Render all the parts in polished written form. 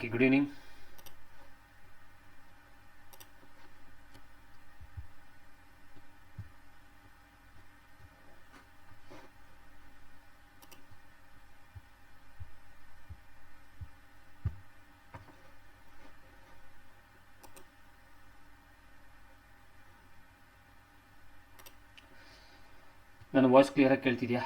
Okay, good evening. ನನ್ನ voice ಕ್ಲಿಯರಾಗಿ ಕೇಳ್ತಿದ್ಯಾ?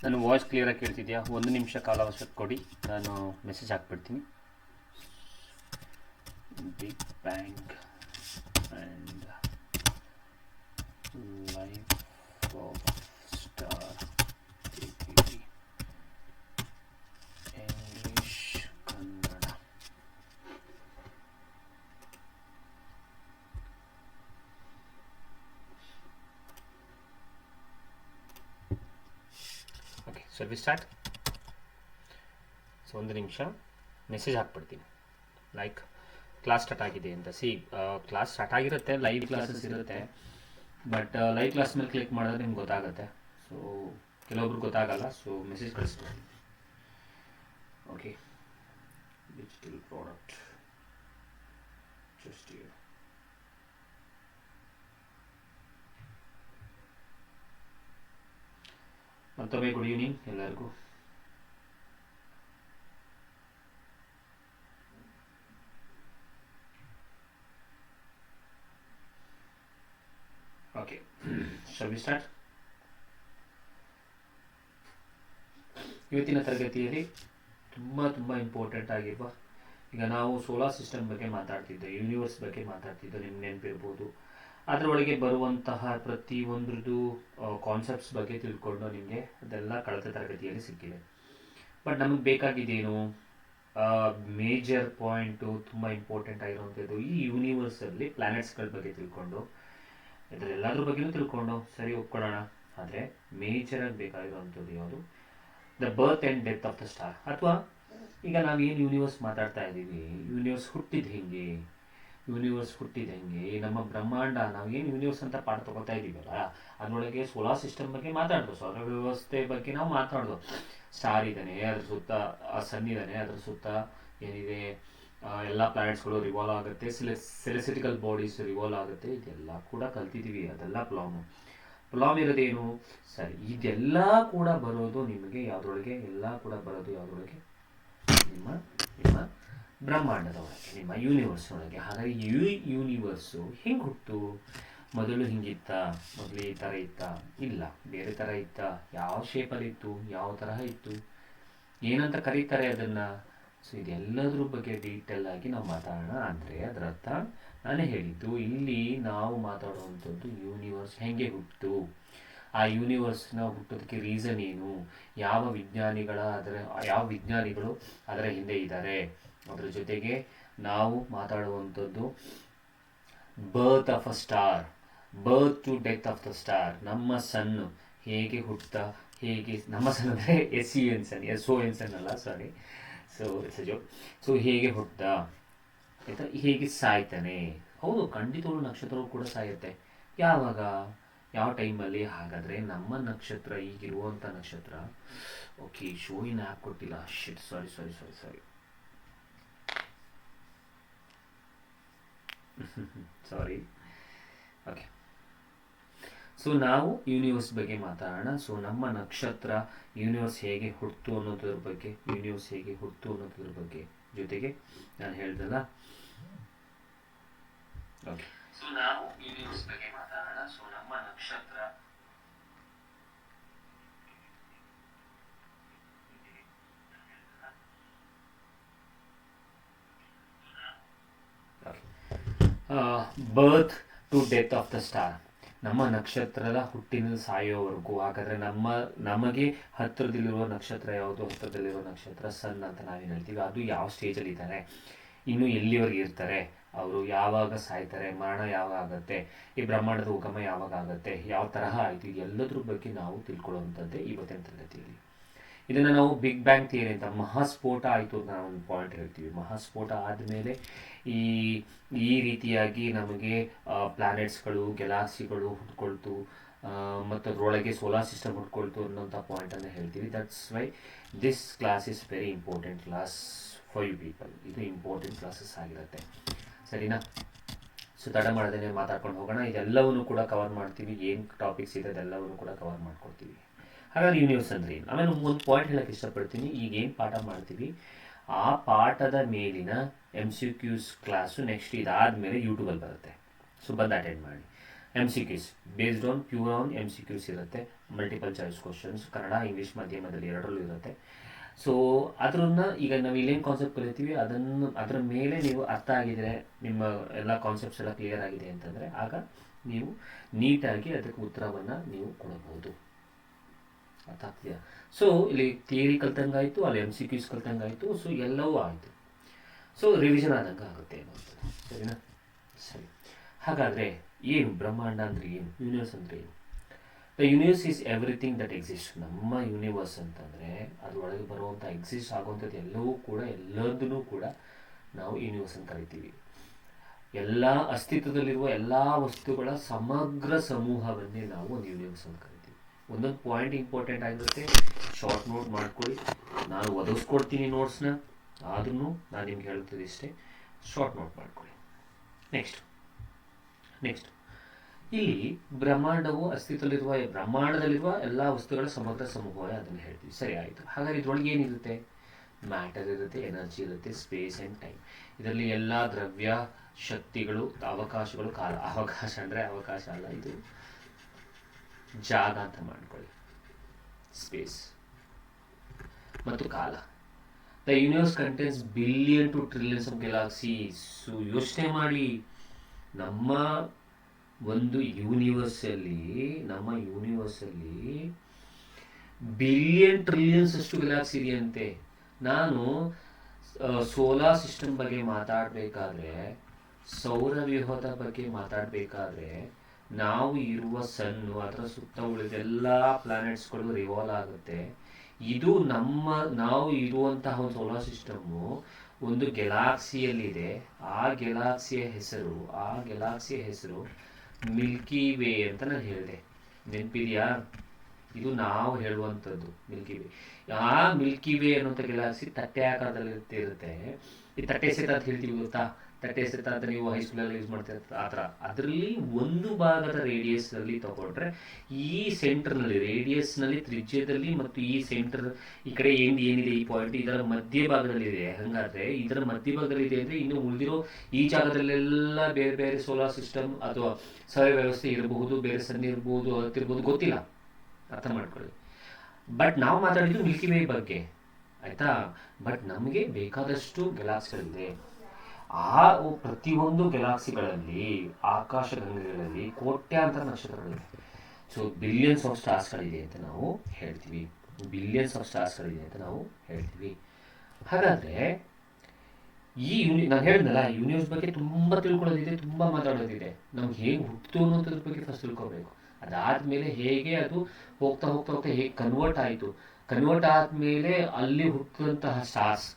ನನ್ನ ವಾಯ್ಸ್ ಕ್ಲಿಯರಾಗಿ ಕೇಳ್ತಿದ್ಯಾ? ಒಂದು ನಿಮಿಷ ಕಾಲಾವಕಾಶ ಕೊಡಿ, ನಾನು ಮೆಸೇಜ್ ಹಾಕ್ಬಿಡ್ತೀನಿ. Big bang and life of star English Kannada. Okay, shall we start? So ಒಂದು ನಿಮಿಷ ಮೆಸೇಜ್ ಹಾಕ್ಬಿಡ್ತೀನಿ, ಲೈಕ್ ಕ್ಲಾಸ್ ಸ್ಟಾರ್ಟ್ ಆಗಿದೆ ಅಂತ. ಕ್ಲಾಸ್ ಸ್ಟಾರ್ಟ್ ಆಗಿರುತ್ತೆ, ಲೈವ್ ಕ್ಲಾಸಸ್ ಇರುತ್ತೆ, ಬಟ್ ಲೈವ್ ಕ್ಲಾಸ್ ಮೇಲೆ ಕ್ಲಿಕ್ ಮಾಡಿದ್ರೆ ನಿಮ್ಗೆ ಗೊತ್ತಾಗುತ್ತೆ. ಸೊ ಕೆಲವೊಬ್ರಿಗೆ ಗೊತ್ತಾಗಲ್ಲ, ಸೊ ಮೆಸೇಜ್ ಕಳಿಸ್ತೀನಿ. Okay, digital product just you. ಮತ್ತೊಮ್ಮೆ ಗುಡ್ ಈವ್ನಿಂಗ್ ಎಲ್ಲರಿಗೂ. Okay, shall we start? ಇವತ್ತಿನ ತರಗತಿಯಲ್ಲಿ ತುಂಬ ಇಂಪಾರ್ಟೆಂಟ್ ಆಗಿರುವ, ಈಗ ನಾವು ಸೋಲಾರ್ ಸಿಸ್ಟಮ್ ಬಗ್ಗೆ ಮಾತಾಡ್ತಿದ್ದೋ, ಯೂನಿವರ್ಸ್ ಬಗ್ಗೆ ಮಾತಾಡ್ತಿದ್ದೋ, ನಿಮ್ಗೆ ನೆನಪಿರ್ಬೋದು. ಅದರೊಳಗೆ ಬರುವಂತಹ ಪ್ರತಿಯೊಂದ್ರದ್ದು ಕಾನ್ಸೆಪ್ಟ್ಸ್ ಬಗ್ಗೆ ತಿಳ್ಕೊಂಡು ನಿಮಗೆ ಅದೆಲ್ಲ ಕಳೆದ ತರಗತಿಯಲ್ಲಿ ಸಿಕ್ಕಿದೆ. ಬಟ್ ನಮಗೆ ಬೇಕಾಗಿದ್ದೇನು, ಮೇಜರ್ ಪಾಯಿಂಟು, ತುಂಬ ಇಂಪಾರ್ಟೆಂಟ್ ಆಗಿರುವಂಥದ್ದು ಈ ಯೂನಿವರ್ಸಲ್ಲಿ ಪ್ಲ್ಯಾನೆಟ್ಸ್ಗಳ ಬಗ್ಗೆ ತಿಳ್ಕೊಂಡು, ಇದರೆಲ್ಲದ್ರ ಬಗ್ಗೆಯೂ ತಿಳ್ಕೊಂಡು ಸರಿ ಒಪ್ಕೊಳ್ಳೋಣ. ಆದರೆ ಮೇಜರಾಗಿ ಬೇಕಾಗಿರುವಂಥದ್ದು ಯಾವುದು? The birth and death of the star. ಅಥವಾ ಈಗ ನಾವೇನು ಯೂನಿವರ್ಸ್ ಮಾತಾಡ್ತಾ ಇದ್ದೀವಿ, ಯೂನಿವರ್ಸ್ ಹುಟ್ಟಿದ ಹೆಂಗೆ, ನಮ್ಮ ಬ್ರಹ್ಮಾಂಡ, ನಾವೇನು ಯೂನಿವರ್ಸ್ ಅಂತ ಪಾಠ ತಗೋತಾ ಇದ್ದೀವಲ್ಲ, ಅದರೊಳಗೆ ಸೋಲಾರ್ ಸಿಸ್ಟಮ್ ಬಗ್ಗೆ ಮಾತಾಡೋದು, ಸೌರ ವ್ಯವಸ್ಥೆ ಬಗ್ಗೆ ನಾವು ಮಾತಾಡೋದು. ಸ್ಟಾರ್ ಇದ್ದಾನೆ, ಅದ್ರ ಸುತ್ತ ಸನ್ ಇದ್ದಾನೆ, ಅದ್ರ ಸುತ್ತ ಏನಿದೆ ಎಲ್ಲ ಪ್ಲಾನೆಟ್ಸ್ಗಳು ರಿವಾಲ್ವ್ ಆಗುತ್ತೆ, ಸೆಲೆಸ್ಟಿಕಲ್ ಬಾಡೀಸ್ ರಿವಾಲ್ವ್ ಆಗುತ್ತೆ, ಇದೆಲ್ಲ ಕೂಡ ಕಲ್ತಿದ್ದೀವಿ. ಅದೆಲ್ಲ ಪ್ಲಾಮ್ ಇರೋದೇನು? ಸರಿ, ಇದೆಲ್ಲ ಕೂಡ ಬರೋದು ನಿಮಗೆ ಯಾವುದ್ರೊಳಗೆ? ಎಲ್ಲ ಕೂಡ ಬರೋದು ಯಾವುದ್ರೊಳಗೆ? ನಿಮ್ಮ ಬ್ರಹ್ಮಾಂಡದ ಒಳಗೆ, ನಿಮ್ಮ ಯೂನಿವರ್ಸ್ ಒಳಗೆ. ಹಾಗಾಗಿ ಯೂನಿವರ್ಸು ಹೆಂಗೆ ಹುಟ್ಟು? ಮೊದಲು ಹಿಂಗಿತ್ತ? ಮೊದಲು ಈ ಥರ ಇತ್ತ? ಇಲ್ಲ, ಬೇರೆ ಥರ ಇತ್ತ? ಯಾವ ಶೇಪಲ್ಲಿ ಇತ್ತು? ಯಾವ ತರಹ ಇತ್ತು? ಏನಂತ ಕರೀತಾರೆ ಅದನ್ನು? ಸೊ ಇದೆಲ್ಲದ್ರ ಬಗ್ಗೆ ಡೀಟೇಲ್ ಆಗಿ ನಾವು ಮಾತಾಡೋಣ. ಅಂದರೆ ಅದರ ಅರ್ಥ ನಾನೇ ಹೇಳಿದ್ದು, ಇಲ್ಲಿ ನಾವು ಮಾತಾಡುವಂಥದ್ದು ಯೂನಿವರ್ಸ್ ಹೆಂಗೆ ಹುಟ್ಟಿತು, ಆ ಯೂನಿವರ್ಸ್ನ ಹುಟ್ಟೋದಕ್ಕೆ ರೀಸನ್ ಏನು, ಯಾವ ವಿಜ್ಞಾನಿಗಳು ಅದರ ಹಿಂದೆ ಇದ್ದಾರೆ. ಅದರ ಜೊತೆಗೆ ನಾವು ಮಾತಾಡುವಂಥದ್ದು birth of a star, birth to death of the star. ನಮ್ಮ ಸನ್ನು ಹೇಗೆ ಹುಟ್ತಾ, ಹೇಗೆ ನಮ್ಮ ಸನ್ ಅಂದರೆ SON ಅಲ್ಲ, ಸಾರಿ, ಸೊ ಹೇಗೆ ಹುಟ್ಟ, ಆಯಿತಾ, ಹೇಗೆ ಸಾಯ್ತಾನೆ. ಹೌದು, ಖಂಡಿತವಾಗ್ಲೂ ನಕ್ಷತ್ರವು ಕೂಡ ಸಾಯುತ್ತೆ. ಯಾವಾಗ, ಯಾವ ಟೈಮಲ್ಲಿ? ಹಾಗಾದರೆ ನಮ್ಮ ನಕ್ಷತ್ರ, ಈಗಿರುವಂಥ ನಕ್ಷತ್ರ, ಓಕೆ, ಶೋಯಿನ ಆ್ಯಪ್ ಕೊಟ್ಟಿಲ್ಲ, ಶಿಟ್, ಸಾರಿ. ಸಾರಿ, ಓಕೆ. ಸೊ ನಾವು ಯೂನಿವರ್ಸ್ ಬಗ್ಗೆ ಮಾತಾಡೋಣ. ಸೊ ನಮ್ಮ ನಕ್ಷತ್ರ, ಯೂನಿವರ್ಸ್ ಹೇಗೆ ಹುಟ್ಟಿತು ಅನ್ನೋದ್ರ ಬಗ್ಗೆ, ಜೊತೆಗೆ ನಾನು ಹೇಳ್ದಲ್ಲ. ಓಕೆ, ಸೊ ನಾವು ಯೂನಿವರ್ಸ್ ಬಗ್ಗೆ ಮಾತಾಡೋಣ. ಸೊ ನಮ್ಮ ನಕ್ಷತ್ರ, birth to death of the star, ನಮ್ಮ ನಕ್ಷತ್ರದ ಹುಟ್ಟಿನ ಸಾಯೋವರೆಗೂ. ಹಾಗಾದರೆ ನಮಗೆ ಹತ್ತಿರದಲ್ಲಿರುವ ನಕ್ಷತ್ರ ಯಾವುದು? ಹತ್ತಿರದಲ್ಲಿರುವ ನಕ್ಷತ್ರ ಸನ್ ಅಂತ ನಾವೇನು ಹೇಳ್ತೀವಿ. ಅದು ಯಾವ ಸ್ಟೇಜಲ್ಲಿ ಇದ್ದಾರೆ, ಇನ್ನು ಎಲ್ಲಿವರೆಗೆ ಇರ್ತಾರೆ, ಅವರು ಯಾವಾಗ ಸಾಯ್ತಾರೆ, ಮರಣ ಯಾವಾಗ ಆಗುತ್ತೆ, ಈ ಬ್ರಹ್ಮಾಂಡದ ಉಗಮ ಯಾವಾಗ ಆಗುತ್ತೆ, ಯಾವ ತರಹ ಆಯಿತು, ಎಲ್ಲದ್ರ ಬಗ್ಗೆ ನಾವು ತಿಳ್ಕೊಳ್ಳುವಂಥದ್ದೇ ಇವತ್ತಿನ ತರಗತಿಯಲ್ಲಿ. ಇದನ್ನು ನಾವು ಬಿಗ್ ಬ್ಯಾಂಗ್ ಥಿಯರಿ ಅಂತ, ಮಹಾಸ್ಫೋಟ ಆಯಿತು ಅಂತ ನಾವು ಒಂದು ಪಾಯಿಂಟ್ ಹೇಳ್ತೀವಿ. ಮಹಾಸ್ಫೋಟ ಆದಮೇಲೆ ಈ ರೀತಿಯಾಗಿ ನಮಗೆ ಪ್ಲಾನೆಟ್ಸ್ಗಳು, ಗ್ಯಾಲಾಕ್ಸಿಗಳು ಹುಟ್ಕೊಳ್ತು, ಮತ್ತು ಅದರೊಳಗೆ ಸೋಲಾರ್ ಸಿಸ್ಟಮ್ ಹುಟ್ಕೊಳ್ತು ಅನ್ನೋಂಥ ಪಾಯಿಂಟನ್ನು ಹೇಳ್ತೀವಿ. That's why this class is very important class for you people. ಇದು ಇಂಪಾರ್ಟೆಂಟ್ ಕ್ಲಾಸಸ್ ಆಗಿರುತ್ತೆ, ಸರಿನಾ? ಸೊ ತಡ ಮಾಡದೇ ಮಾತಾಡ್ಕೊಂಡು ಹೋಗೋಣ. ಇದೆಲ್ಲವನ್ನು ಕೂಡ ಕವರ್ ಮಾಡ್ತೀವಿ. ಏನು ಟಾಪಿಕ್ಸ್ ಇದೆ ಅದೆಲ್ಲವನ್ನು ಕೂಡ ಕವರ್ ಮಾಡ್ಕೊಳ್ತೀವಿ. ಹಾಗಾಗಿ ಯೂನಿವರ್ಸ್ ಅಂದರೆ ಏನು? ಆಮೇಲೆ ಒಂದು ಪಾಯಿಂಟ್ ಹೇಳೋಕ್ಕೆ ಇಷ್ಟಪಡ್ತೀನಿ. ಈಗ ಏನು ಪಾಠ ಮಾಡ್ತೀವಿ ಆ ಪಾಠದ ಮೇಲಿನ MCQs ಕ್ಲಾಸು ನೆಕ್ಸ್ಟ್ ಇದಾದಮೇಲೆ ಯೂಟ್ಯೂಬಲ್ಲಿ ಬರುತ್ತೆ. ಸೊ ಬಂದು ಅಟೆಂಡ್ ಮಾಡಿ. MCQs based on pure on MCQs ಇರುತ್ತೆ. Multiple choice questions Kannada English ಮಾಧ್ಯಮದಲ್ಲಿ ಎರಡರಲ್ಲೂ ಇರುತ್ತೆ. ಸೊ ಅದನ್ನು ಈಗ ನಾವು ಇಲ್ಲೇನು ಕಾನ್ಸೆಪ್ಟ್ ಕಲಿತೀವಿ ಅದರ ಮೇಲೆ ನೀವು ಅರ್ಥ ಆಗಿದರೆ, ನಿಮ್ಮ ಎಲ್ಲ ಕಾನ್ಸೆಪ್ಟ್ಸ್ ಎಲ್ಲ ಕ್ಲಿಯರ್ ಆಗಿದೆ ಅಂತಂದರೆ ಆಗ ನೀವು ನೀಟಾಗಿ ಅದಕ್ಕೆ ಉತ್ತರವನ್ನು ನೀವು ಕೊಡಬಹುದು. ಅರ್ಥ ಆಗ್ತಿದೆಯಾ? ಸೊ ಇಲ್ಲಿ ಥಿಯರಿ ಕಲ್ತಂಗಾಯಿತು, ಅಲ್ಲಿ MCQs ಕಲ್ತಂಗಾಯಿತು. ಸೊ ಎಲ್ಲವೂ ಆಯಿತು. ಸೊ ರಿವಿಷನ್ ಆದಂಗೆ ಆಗುತ್ತೆ ಅನ್ನೋದು, ಸರಿನಾ? ಸರಿ, ಹಾಗಾದರೆ ಏನು ಬ್ರಹ್ಮಾಂಡ ಅಂದರೆ ಏನು? ಯೂನಿವರ್ಸ್ ಅಂದರೆ ಏನು? The universe is everything that exist. ನಮ್ಮ ಯೂನಿವರ್ಸ್ ಅಂತಂದರೆ ಅದರೊಳಗೆ ಬರುವಂಥ ಎಕ್ಸಿಸ್ಟ್ ಆಗುವಂಥದ್ದು ಎಲ್ಲವೂ ಕೂಡ, ಎಲ್ಲದನ್ನೂ ಕೂಡ ನಾವು ಯೂನಿವರ್ಸ್ ಅಂತ ಕರಿತೀವಿ. ಎಲ್ಲ ಅಸ್ತಿತ್ವದಲ್ಲಿರುವ ಎಲ್ಲ ವಸ್ತುಗಳ ಸಮಗ್ರ ಸಮೂಹವನ್ನೇ ನಾವು ಒಂದು ಯೂನಿವರ್ಸ್ ಅಂತ ಕರಿತೀವಿ. ಒಂದೊಂದು ಪಾಯಿಂಟ್ ಇಂಪಾರ್ಟೆಂಟ್ ಆಗಿರುತ್ತೆ, ಶಾರ್ಟ್ ನೋಟ್ ಮಾಡ್ಕೊಳ್ಳಿ. ನಾನು ಒದಗಿಸ್ಕೊಡ್ತೀನಿ ನೋಟ್ಸ್ನ, ಆದ್ರೂ ನಾನು ನಿಮ್ಗೆ ಹೇಳ್ತದೆ ಇಷ್ಟೇ, ಶಾರ್ಟ್ ನೋಟ್ ಮಾಡ್ಕೊಳ್ಳಿ. ನೆಕ್ಸ್ಟ್ ಇಲ್ಲಿ ಬ್ರಹ್ಮಾಂಡವು ಬ್ರಹ್ಮಾಂಡದಲ್ಲಿರುವ ಎಲ್ಲ ವಸ್ತುಗಳ ಸಮಗ್ರ ಸಮೂಹ ಅದನ್ನು ಹೇಳ್ತೀವಿ. ಸರಿ, ಆಯಿತು. ಹಾಗಾದ್ರೆ ಇದ್ರೊಳಗೆ ಏನಿರುತ್ತೆ? ಮ್ಯಾಟರ್ ಇರುತ್ತೆ, ಎನರ್ಜಿ ಇರುತ್ತೆ, ಸ್ಪೇಸ್ ಆ್ಯಂಡ್ ಟೈಮ್. ಇದರಲ್ಲಿ ಎಲ್ಲ ದ್ರವ್ಯ, ಶಕ್ತಿಗಳು, ಅವಕಾಶಗಳು, ಕಾಲ. ಅವಕಾಶ ಅಂದರೆ ಅವಕಾಶ ಅಲ್ಲ, ಇದು ಜಾಗ ಅಂತ ಮಾಡ್ಕೊಳ್ಳಿ. ಸ್ಪೇಸ್ ಮತ್ತು ಕಾಲ. The universe contains billion to trillions of galaxies. ಯೋಚನೆ ಮಾಡಿ, ನಮ್ಮ ಒಂದು ಯೂನಿವರ್ಸಲ್ಲಿ ಬಿಲಿಯನ್ ಟ್ರಿಲಿಯನ್ಸ್ ಅಷ್ಟು ಗ್ಯಾಲಾಕ್ಸಿ ಇದೆಯಂತೆ. ನಾನು ಸೋಲಾರ್ ಸಿಸ್ಟಮ್ ಬಗ್ಗೆ ಮಾತಾಡಬೇಕಾದ್ರೆ, ಸೌರವ್ಯೂಹದ ಬಗ್ಗೆ ಮಾತಾಡಬೇಕಾದ್ರೆ, ನಾವು ಇರುವ ಸನ್ನು, ಅದರ ಸುತ್ತ ಉಳಿದೆಲ್ಲ ಪ್ಲಾನೆಟ್ಸ್ಗಳು ರಿವಾಲ್ವ್ ಆಗುತ್ತೆ. ಇದು ನಾವು ಇರುವಂತಹ ಒಂದು ಸೋಲಾರ್ ಸಿಸ್ಟಮ್ಮು ಒಂದು ಗ್ಯಾಲಾಕ್ಸಿಯಲ್ಲಿದೆ. ಆ ಗ್ಯಾಲಾಕ್ಸಿಯ ಹೆಸರು ಮಿಲ್ಕಿ ವೇ ಅಂತ ನಾನು ಹೇಳಿದೆ, ನೆನಪಿದೆಯಾ? ಇದು ನಾವು ಹೇಳುವಂಥದ್ದು ಮಿಲ್ಕಿ ವೇ. ಆ ಮಿಲ್ಕಿ ವೇ ಅನ್ನುವಂಥ ಗ್ಯಾಲಾಕ್ಸಿ ತಟ್ಟೆ ಆಕಾರದಲ್ಲಿ ಇರುತ್ತೆ. ಈ ತಟ್ಟೆ ಸೆತ ಅಂತ ಹೇಳ್ತೀವಿ, ಗೊತ್ತಾ? ತಟ್ಟೆ ಸೆತ ಅಂತ ನೀವು ಹೈಸ್ಕೂಲಲ್ಲಿ ಯೂಸ್ ಮಾಡ್ತಿರ್ತಾರೆ ಆ ಥರ. ಅದರಲ್ಲಿ ಒಂದು ಭಾಗದ ರೇಡಿಯಸ್ನಲ್ಲಿ ತಗೊಂಡ್ರೆ, ಈ ಸೆಂಟರ್ನಲ್ಲಿ ರೇಡಿಯಸ್ನಲ್ಲಿ, ತ್ರಿಜ್ಯದಲ್ಲಿ ಮತ್ತು ಈ ಸೆಂಟರ್ ಈ ಕಡೆ ಏನಿದೆ ಈ ಪಾಯಿಂಟ್, ಇದರ ಮಧ್ಯಭಾಗದಲ್ಲಿದೆ. ಹಾಗಾದರೆ ಇದರ ಮಧ್ಯಭಾಗದಲ್ಲಿದೆ ಅಂದರೆ ಇನ್ನು ಉಳಿದಿರೋ ಈ ಜಾಗದಲ್ಲೆಲ್ಲ ಬೇರೆ ಬೇರೆ ಸೋಲಾರ್ ಸಿಸ್ಟಮ್ ಅಥವಾ ಸೌರ ವ್ಯವಸ್ಥೆ ಇರಬಹುದು, ಬೇರೆ ಸಣ್ಣ ಇರ್ಬೋದು, ಅತ್ತಿರ್ಬೋದು, ಗೊತ್ತಿಲ್ಲ. ಅರ್ಥ ಮಾಡ್ಕೊಳ್ಳಿ. ಬಟ್ ನಾವು ಮಾತಾಡಿದ್ದು ಮಿಲ್ಕಿ ವೇ ಬಗ್ಗೆ, ಆಯಿತಾ? ಬಟ್ ನಮಗೆ ಬೇಕಾದಷ್ಟು ಗ್ಯಾಲಾಕ್ಸಿಗಳಿದೆ. ಆ ಪ್ರತಿಯೊಂದು ಗ್ಯಾಲಾಕ್ಸಿಗಳಲ್ಲಿ, ಆಕಾಶಗಂಗೆಗಳಲ್ಲಿ ಕೋಟ್ಯಾಂತರ ನಕ್ಷತ್ರಗಳಿವೆ. ಸೊ ಬಿಲಿಯನ್ಸ್ ಆಫ್ ಸ್ಟಾರ್ಸ್ಗಳಿದೆ ಅಂತ ನಾವು ಹೇಳ್ತೀವಿ. ಹಾಗಾದರೆ ನಾನು ಹೇಳಿದ್ನಲ್ಲ, ಯೂನಿವರ್ಸ್ ಬಗ್ಗೆ ತುಂಬ ತಿಳ್ಕೊಳ್ಳೋದಿದೆ, ತುಂಬ ಮಾತಾಡೋದಿದೆ. ನಮ್ಗೆ ಹೇಗೆ ಹುಟ್ಟಿತು ಅನ್ನೋದ್ರ ಬಗ್ಗೆ ಫಸ್ಟ್ ತಿಳ್ಕೊಬೇಕು. ಅದಾದಮೇಲೆ ಹೇಗೆ ಅದು ಹೋಗ್ತಾ ಹೇಗೆ ಕನ್ವರ್ಟ್ ಆದಮೇಲೆ ಅಲ್ಲಿ ಹುಟ್ಟಿದಂತಹ ಸ್ಟಾರ್ಸ್,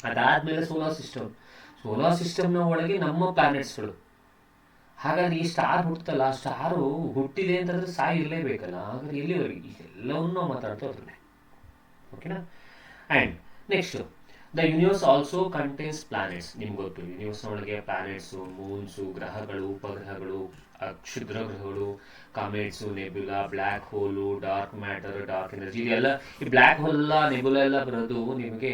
ಅದಾದಮೇಲೆ ಸೋಲಾರ್ ಸಿಸ್ಟಮ್ನ ಒಳಗೆ ನಮ್ಮ ಪ್ಲಾನೆಟ್ಸ್ಗಳು. ಹಾಗಾದ್ರೆ ಈ ಸ್ಟಾರ್ ಹುಟ್ಟುತ್ತಲ್ಲ, ಸ್ಟಾರು ಹುಟ್ಟಿದೆ ಅಂತಂದ್ರೆ ಸಾಯಿ ಇರಲೇಬೇಕಲ್ಲ. ಹಾಗಾದ್ರೆ ಎಲ್ಲಿವರೆಗೆ ಎಲ್ಲವನ್ನೂ ನಾವು ಮಾತಾಡ್ತಾ ಹೋದ್ರೆ, ಓಕೆನಾ? And next, the universe also contains planets. ನಿಮ್ಗೆ ಗೊತ್ತು, ಯೂನಿವರ್ಸ್ನ ಒಳಗೆ ಪ್ಲಾನೆಟ್ಸು, ಮೂನ್ಸು, ಗ್ರಹಗಳು, ಉಪಗ್ರಹಗಳು, ಕ್ಷುದ್ರ ಗ್ರಹಗಳು, ಕಾಮೆಟ್ಸು, ನೆಬ್ಯುಲಾ, ಬ್ಲ್ಯಾಕ್ ಹೋಲು, ಡಾರ್ಕ್ ಮ್ಯಾಟರ್, ಡಾರ್ಕ್ ಎನರ್ಜಿ, ಇದೆಲ್ಲ. ಈ ಬ್ಲ್ಯಾಕ್ ಹೋಲ್, ನೆಬ್ಯುಲಾ ಎಲ್ಲ ಬರೋದು ನಿಮಗೆ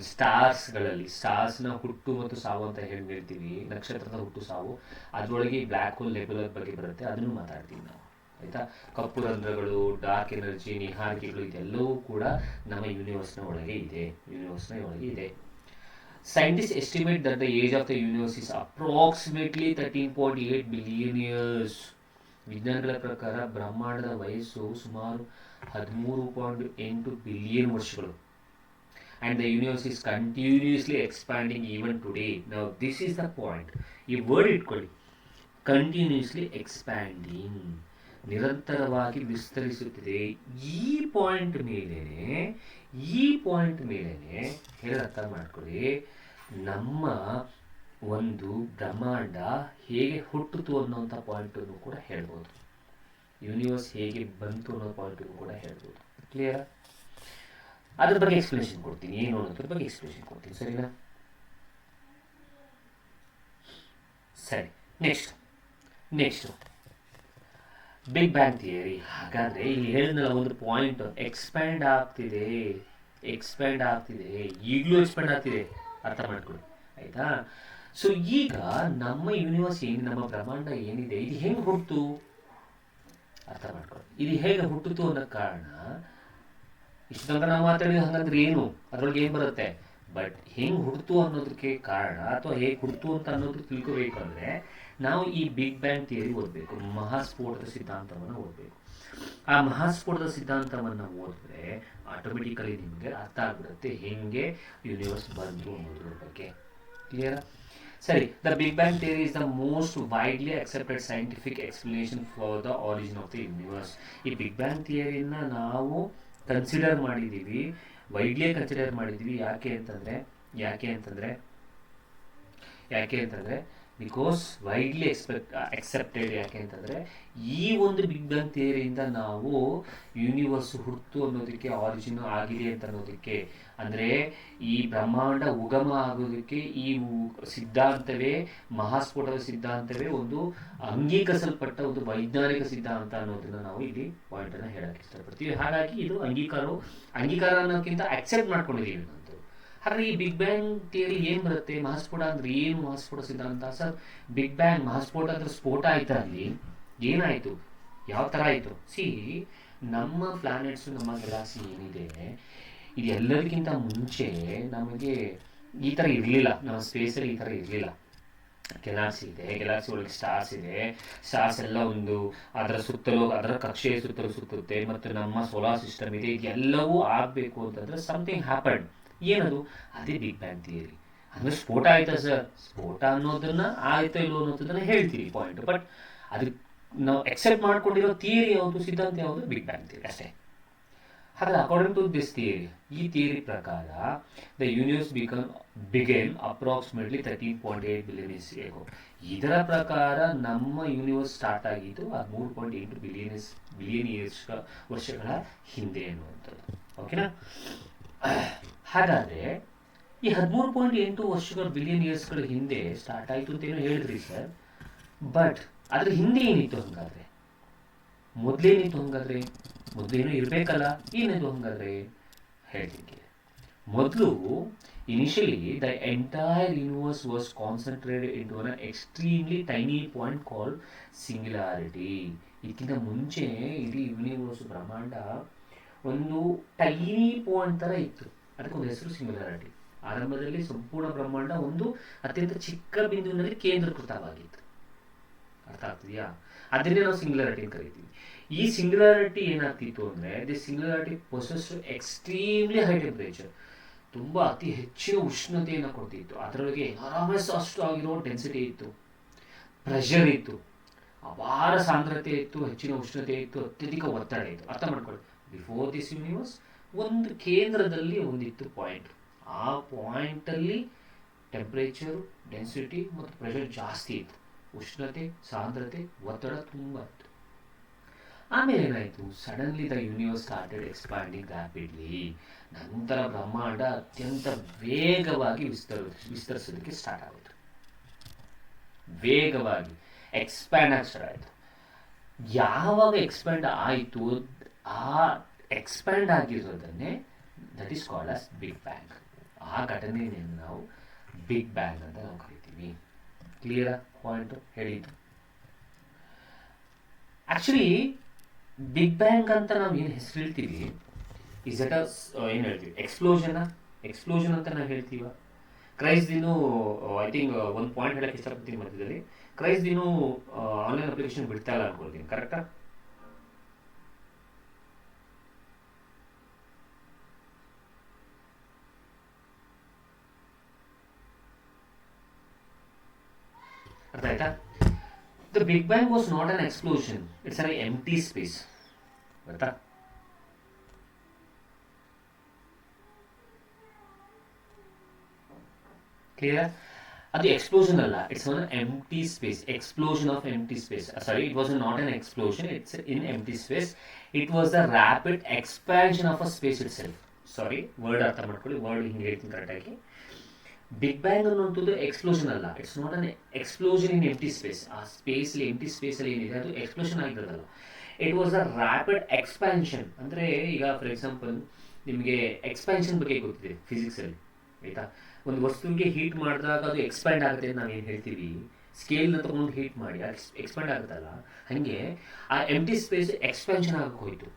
ಸ್ಟಾರ್ಸ್ನ ಹುಟ್ಟು ಮತ್ತು ಸಾವು ಅಂತ ಹೇಳ್ತೀವಿ. ನಕ್ಷತ್ರದ ಹುಟ್ಟು ಸಾವು, ಅದರೊಳಗೆ ಈ ಬ್ಲ್ಯಾಕ್ ಹೋಲ್, ನೆಬ್ಯುಲಾ ಬಗ್ಗೆ ಬರುತ್ತೆ. ಅದನ್ನು ಮಾತಾಡ್ತೀವಿ ನಾವು, ಆಯಿತಾ? ಕಪ್ಪು ರಂಧ್ರಗಳು, ಡಾರ್ಕ್ ಎನರ್ಜಿ, ನಿಹಾರಿಕೆಗಳು, ಇದೆಲ್ಲವೂ ಕೂಡ ನಮ್ಮ ಯೂನಿವರ್ಸ್ನ ಒಳಗೆ ಇದೆ. Scientists estimate that the age of the universe is approximately 13.8 billion years. ವಿಜ್ಞಾನಿಗಳ ಪ್ರಕಾರ ಬ್ರಹ್ಮಾಂಡದ ವಯಸ್ಸು ಸುಮಾರು 13.8 ಬಿಲಿಯನ್ ವರ್ಷಗಳು. And the universe is continuously expanding even today. Now this is the point. ಈ ವರ್ಡ್ ಇಟ್ಕೊಳ್ಳಿ, ಕಂಟಿನ್ಯೂಸ್ಲಿ ಎಕ್ಸ್ಪ್ಯಾಂಡಿಂಗ್, ನಿರಂತರವಾಗಿ ವಿಸ್ತರಿಸುತ್ತಿದೆ. ಈ ಪಾಯಿಂಟ್ ಮೇಲೇನೆ ಹೇಳಿ ಅರ್ಥ ಮಾಡ್ಕೊಳ್ಳಿ, ನಮ್ಮ ಒಂದು ಬ್ರಹ್ಮಾಂಡ ಹೇಗೆ ಹುಟ್ಟಿತು ಅನ್ನೋಂಥ ಪಾಯಿಂಟನ್ನು ಕೂಡ ಹೇಳ್ಬೋದು, ಯೂನಿವರ್ಸ್ ಹೇಗೆ ಬಂತು ಅನ್ನೋ ಪಾಯಿಂಟನ್ನು ಕೂಡ ಹೇಳ್ಬೋದು. ಕ್ಲಿಯರಾ? ಅದ್ರ ಬಗ್ಗೆ ಎಕ್ಸ್ಪ್ಲನೇಷನ್ ಕೊಡ್ತೀನಿ, ಏನು ಅನ್ನೋದ್ರ ಬಗ್ಗೆ ಎಕ್ಸ್ಪ್ಲನೇಷನ್ ಕೊಡ್ತೀನಿ. ಸರಿನಾ? ಸರಿ, ನೆಕ್ಸ್ಟು ಬಿಗ್ ಬ್ಯಾಂಗ್ ಥಿಯರಿ. ಹಾಗಾದರೆ ಇಲ್ಲಿ ಹೇಳಿದ್ನಲ್ಲ ಒಂದು ಪಾಯಿಂಟ್, ಎಕ್ಸ್ಪ್ಯಾಂಡ್ ಆಗ್ತಿದೆ, ಈಗಲೂ ಎಕ್ಸ್ಪ್ಯಾಂಡ್ ಆಗ್ತಿದೆ, ಅರ್ಥ ಮಾಡ್ಕೊಳ್ಳಿ ಆಯಿತಾ? ಸೊ ಈಗ ನಮ್ಮ ಯೂನಿವರ್ಸ್ ನಮ್ಮ ಬ್ರಹ್ಮಾಂಡ ಏನಿದೆ, ಇದು ಹೆಂಗೆ ಹುಟ್ಟಿತು ಅರ್ಥ ಮಾಡ್ಕೊಳ್ಳಿ. ಇದು ಹೇಗೆ ಹುಟ್ಟಿತು ಅನ್ನೋ ಕಾರಣ ಇಷ್ಟು ತನಕ ನಾವು ಮಾತಾಡಿದ ಹಂಗಂದ್ರೆ ಏನು, ಅದರೊಳಗೆ ಏನು ಬರುತ್ತೆ, ಬಟ್ ಹೆಂಗೆ ಹುಟ್ಟಿತು ಅನ್ನೋದಕ್ಕೆ ಕಾರಣ ಅಥವಾ ಹೇಗೆ ಹುಟ್ಟಿತು ಅಂತ ಅನ್ನೋದು ತಿಳ್ಕೋಬೇಕಂದ್ರೆ ನಾವು ಈ ಬಿಗ್ ಬ್ಯಾಂಗ್ ಥಿಯರಿ ಓದಬೇಕು, ಮಹಾಸ್ಫೋಟದ ಸಿದ್ಧಾಂತವನ್ನು ಓದಬೇಕು. ಆ ಮಹಾಸ್ಫೋಟದ ಸಿದ್ಧಾಂತವನ್ನು ಓದಿದ್ರೆ ಆಟೋಮೆಟಿಕಲಿ ನಿಮಗೆ ಅರ್ಥ ಆಗ್ಬಿಡುತ್ತೆ ಹೆಂಗೆ ಯೂನಿವರ್ಸ್ ಬಂತು ಅನ್ನೋದ್ರ ಬಗ್ಗೆ. ಕ್ಲಿಯರಾ? ಸರಿ, the big bang theory is the most widely accepted scientific explanation for the origin of the universe. ಈ ಬಿಗ್ ಬ್ಯಾಂಗ್ ಥಿಯರಿನ ನಾವು ಕನ್ಸಿಡರ್ ಮಾಡಿದ್ದೀವಿ, ವೈಡ್ಲಿ ಕನ್ಸಿಡರ್ ಮಾಡಿದ್ದೀವಿ. ಯಾಕೆ ಅಂತಂದರೆ ಬಿಕಾಸ್ ವೈಡ್ಲಿ ಎಕ್ಸೆಪ್ಟೆಡ್. ಯಾಕೆ ಅಂತಂದರೆ ಈ ಒಂದು ಬಿಗ್ ಬ್ಯಾಂಗ್ ಥಿಯರಿಯಿಂದ ನಾವು ಯೂನಿವರ್ಸ್ ಹುಟ್ಟು ಅನ್ನೋದಕ್ಕೆ, ಆರಿಜಿನ್ ಆಗಿದೆ ಅಂತ ಅನ್ನೋದಕ್ಕೆ, ಅಂದರೆ ಈ ಬ್ರಹ್ಮಾಂಡ ಉಗಮ ಆಗೋದಕ್ಕೆ ಈ ಸಿದ್ಧಾಂತವೇ, ಮಹಾಸ್ಫೋಟದ ಸಿದ್ಧಾಂತವೇ ಒಂದು ಅಂಗೀಕರಿಸಲ್ಪಟ್ಟ ಒಂದು ವೈಜ್ಞಾನಿಕ ಸಿದ್ಧಾಂತ ಅನ್ನೋದನ್ನು ನಾವು ಇಲ್ಲಿ ಪಾಯಿಂಟನ್ನು ಹೇಳಕ್ಕೆ ಇಷ್ಟಪಡ್ತೀವಿ. ಹಾಗಾಗಿ ಇದು ಅಂಗೀಕಾರ ಅನ್ನೋಕ್ಕಿಂತ ಅಕ್ಸೆಪ್ಟ್ ಮಾಡ್ಕೊಂಡಿದ್ದೀವಿ ನಾವು. ಹಾಗಾದ್ರೆ ಈ ಬಿಗ್ ಬ್ಯಾಂಗ್ ಥಿಯರಿ ಏನು ಬರುತ್ತೆ, ಮಹಾಸ್ಫೋಟ ಅಂದ್ರೆ ಏನು, ಮಹಾಸ್ಫೋಟ ಸಿದ್ಧಾಂತ? ಸರ್, ಬಿಗ್ ಬ್ಯಾಂಗ್ ಮಹಾಸ್ಫೋಟ ಅಂದ್ರೆ ಸ್ಫೋಟ ಆಯ್ತಾ, ಅಲ್ಲಿ ಏನಾಯಿತು, ಯಾವ ಥರ ಆಯಿತು? ನಮ್ಮ ಪ್ಲಾನೆಟ್ಸು, ನಮ್ಮ ಗ್ಯಾಲಾಕ್ಸಿ ಏನಿದೆ, ಇದು ಎಲ್ಲದಕ್ಕಿಂತ ಮುಂಚೆ ನಮಗೆ ಈ ಥರ ಇರಲಿಲ್ಲ, ನಮ್ಮ ಸ್ಪೇಸಲ್ಲಿ ಈ ಥರ ಇರಲಿಲ್ಲ. ಗ್ಯಾಲಾಕ್ಸಿ ಇದೆ, ಗ್ಯಾಲಾಕ್ಸಿ ಒಳಗೆ ಸ್ಟಾರ್ಸ್ ಇದೆ, ಸ್ಟಾರ್ಸ್ ಎಲ್ಲ ಒಂದು ಅದರ ಕಕ್ಷೆಯ ಸುತ್ತಲೂ ಸುತ್ತುತ್ತೆ, ಮತ್ತು ನಮ್ಮ ಸೋಲಾರ್ ಸಿಸ್ಟಮ್ ಇದೆ. ಇದೆಲ್ಲವೂ ಆಗಬೇಕು ಅಂತಂದರೆ ಸಮಥಿಂಗ್ ಹ್ಯಾಪನ್ಡ್. ಏನದು? ಅದೇ ಬಿಗ್ ಬ್ಯಾಂಗ್ ಥಿಯರಿ. ಅಂದರೆ ಸ್ಫೋಟ ಆಯ್ತಾ ಸರ್, ಸ್ಫೋಟ ಅನ್ನೋದನ್ನ ಆಯ್ತಾ ಇಲ್ಲೋ ಅನ್ನೋದನ್ನ ಹೇಳ್ತೀವಿ ಪಾಯಿಂಟ್, ಬಟ್ ಅದಕ್ಕೆ ನಾವು ಎಕ್ಸೆಪ್ಟ್ ಮಾಡ್ಕೊಂಡಿರೋ ಥಿಯರಿ ಯಾವುದು, ಸಿದ್ಧಾಂತ ಯಾವುದು? ಬಿಗ್ ಬ್ಯಾಂಗ್ ಥಿಯರಿ ಅಷ್ಟೇ. ಹಾಗಾದ್ರೆ ಅಕಾರ್ಡಿಂಗ್ ಟು ದಿಸ್ ಥಿಯರಿ, ಈ ಥಿಯರಿ ಪ್ರಕಾರ the universe began approximately 13.8 billion years ago. ಇದರ ಪ್ರಕಾರ ನಮ್ಮ ಯೂನಿವರ್ಸ್ ಸ್ಟಾರ್ಟ್ ಆಗಿದ್ದು 13.8 ಬಿಲಿಯನ್ ಇಯರ್ಸ್ ವರ್ಷಗಳ ಹಿಂದೆ ಅನ್ನುವಂಥದ್ದು. ಓಕೆನಾ? ಹಾಗಾದರೆ ಈ 13.8 ವರ್ಷಗಳ ಬಿಲಿಯನ್ ಇಯರ್ಸ್ಗಳ ಹಿಂದೆ ಸ್ಟಾರ್ಟ್ ಆಯಿತು ಅಂತೇನೋ ಹೇಳಿದ್ರಿ ಸರ್, ಬಟ್ ಅದ್ರ ಹಿಂದೆ ಏನಿತ್ತು ಹಂಗಾದ್ರೆ? ಮೊದಲೇನಿತ್ತು ಹಂಗಾದ್ರೆ? ಮೊದಲೇನೋ ಇರಬೇಕಲ್ಲ, ಏನಿದು ಹಂಗಾದ್ರೆ? ಹೇಳ್ತೀನಿ. ಮೊದಲು initially the entire universe was concentrated into an extremely tiny point called singularity. ಇದಕ್ಕಿಂತ ಮುಂಚೆ ಇಡೀ ಯೂನಿವರ್ಸ್, ಬ್ರಹ್ಮಾಂಡ ಒಂದು ಟೈನಿ ಪಾಯಿಂಟ್ ಥರ ಇತ್ತು, ಅದಕ್ಕೊಂದು ಹೆಸರು ಸಿಂಗ್ಯುಲಾರಿಟಿ. ಆರಂಭದಲ್ಲಿ ಸಂಪೂರ್ಣ ಬ್ರಹ್ಮಾಂಡ ಒಂದು ಅತ್ಯಂತ ಚಿಕ್ಕ ಬಿಂದುವಿನಲ್ಲಿ ಕೇಂದ್ರೀಕೃತವಾಗಿತ್ತು. ಅರ್ಥ ಆಗ್ತಿದೆಯಾ? ಅದನ್ನೇ ನಾವು ಸಿಂಗ್ಯುಲಾರಿಟಿ ಅಂತ ಕರಿತೀವಿ. ಈ ಸಿಂಗ್ಯುಲಾರಿಟಿ ಏನಾಗ್ತಿತ್ತು ಅಂದರೆ, the singularity possessed extremely high temperature, ತುಂಬ ಅತಿ ಹೆಚ್ಚಿನ ಉಷ್ಣತೆಯನ್ನು ಕೊಡ್ತಿತ್ತು. ಅದರೊಳಗೆ ಎನಾರಮಸ್ ಅಷ್ಟು ಆಗಿರೋ ಡೆನ್ಸಿಟಿ ಇತ್ತು, ಪ್ರೆಷರ್ ಇತ್ತು, ಅಪಾರ ಸಾಂದ್ರತೆ ಇತ್ತು, ಹೆಚ್ಚಿನ ಉಷ್ಣತೆ ಇತ್ತು, ಅತ್ಯಧಿಕ ಒತ್ತಡ ಇತ್ತು. ಅರ್ಥ ಮಾಡ್ಕೊಳ್ಳಿ, ಬಿಫೋರ್ ದಿಸ್ ಯೂನಿವರ್ಸ್ ಒಂದು ಕೇಂದ್ರದಲ್ಲಿ ಒಂದಿತ್ತು ಪಾಯಿಂಟ್. ಆ ಪಾಯಿಂಟಲ್ಲಿ ಟೆಂಪ್ರೇಚರು, ಡೆನ್ಸಿಟಿ ಮತ್ತು ಪ್ರೆಷರ್ ಜಾಸ್ತಿ ಇತ್ತು, ಉಷ್ಣತೆ, ಸಾಂದ್ರತೆ, ಒತ್ತಡ ತುಂಬ ಇತ್ತು. ಆಮೇಲೆ ಏನಾಯಿತು? Suddenly the universe started expanding rapidly. ನಂತರ ಬ್ರಹ್ಮಾಂಡ ಅತ್ಯಂತ ವೇಗವಾಗಿ ವಿಸ್ತರಿಸೋದಕ್ಕೆ ಸ್ಟಾರ್ಟ್ ಆಯಿತು. ವೇಗವಾಗಿ ಎಕ್ಸ್ಪ್ಯಾಂಡ್ ಆಗಿ ಸ್ಟಾರ್ಟ್ ಆಯಿತು. ಯಾವಾಗ ಎಕ್ಸ್ಪ್ಯಾಂಡ್ ಆಯಿತು, ಆ ಎಕ್ಸ್ಪ್ಯಾಂಡ್ ಆಗಿರೋದನ್ನೇ that is called as big bang. ಆ ಘಟನೆಯನ್ನು ನಾವು ಬಿಗ್ ಬ್ಯಾಂಗ್ ಅಂತ ನಾವು ಕರಿತೀವಿ. ಕ್ಲಿಯರ್ ಪಾಯಿಂಟ್ ಹೇಳಿದ್ದು? ಆ್ಯಕ್ಚುಲಿ ಬಿಗ್ ಬ್ಯಾಂಗ್ ಅಂತ ನಾವು ಏನು ಹೆಸರು ಹೇಳ್ತೀವಿ, ಇಸ್ ದಟ್ ಏನು ಹೇಳ್ತೀವಿ? ಎಕ್ಸ್ಪ್ಲೋಷನ್ ಅಂತ ನಾವು ಹೇಳ್ತೀವ? ಕ್ರೈಸ್ ದಿನು ಐ ಥಿಂಕ್ ಒಂದು ಪಾಯಿಂಟ್ ಹೇಳಕ್ಕೆ ಇಷ್ಟಪಡ್ತೀನಿ ಮಧ್ಯದಲ್ಲಿ. ಕ್ರೈಸ್ ದಿನು ಆನ್ಲೈನ್ ಅಪ್ಲಿಕೇಶನ್ ಬಿಡ್ತಾ ಇಲ್ಲ ಅನ್ಕೊಳ್ತೀನಿ, ಕರೆಕ್ಟಾ? ಅರ್ಥ ಆಯ್ತಾ? The big bang was not an explosion, it's an empty space. ಗೊತ್ತಾ? ಕ್ಲಿಯರ್? ಅದು ಎಕ್ಸ್ಪ್ಲೋಷನ್ ಅಲ್ಲ, it's an empty space. Explosion of empty space. Sorry, it was not an explosion, it's in empty space. It was the rapid expansion of a space itself. Sorry, word ಅರ್ಥ ಮಾಡ್ಕೊಳ್ಳಿ, word ಹಿಂಗೆ ಹೇಳ್ತೀನಿ ಕರೆಕ್ಟಾಗಿ. Big bang ಅನ್ನುವಂಥದ್ದು explosion ಅಲ್ಲ, it's not an explosion in empty space. ಆ ಸ್ಪೇಸ್ಲಿ ಎಂಟಿ ಸ್ಪೇಸಲ್ಲಿ ಏನಿದೆ ಅದು ಎಕ್ಸ್ಪ್ಲೋಷನ್ ಆಗಿರೋದಲ್ಲ. It was a rapid expansion. ಅಂದರೆ ಈಗ ಫಾರ್ ಎಕ್ಸಾಂಪಲ್ ನಿಮಗೆ ಎಕ್ಸ್ಪ್ಯಾನ್ಷನ್ ಬಗ್ಗೆ ಗೊತ್ತಿದೆ ಫಿಸಿಕ್ಸಲ್ಲಿ, ಆಯಿತಾ? ಒಂದು ವಸ್ತುವಿಗೆ ಹೀಟ್ ಮಾಡಿದಾಗ ಅದು ಎಕ್ಸ್ಪ್ಯಾಂಡ್ ಆಗುತ್ತೆ ಅಂತ ನಾವೇನು ಹೇಳ್ತೀವಿ, ಸ್ಕೇಲ್ನ ತೊಗೊಂಡು ಹೀಟ್ ಮಾಡಿ ಎಕ್ಸ್ಪ್ಯಾಂಡ್ ಆಗುತ್ತಲ್ಲ, ಹಾಗೆ ಆ ಎಂಟಿ ಸ್ಪೇಸ್ ಎಕ್ಸ್ಪ್ಯಾನ್ಷನ್ ಆಗಕ್ಕೆ ಹೋಯಿತು.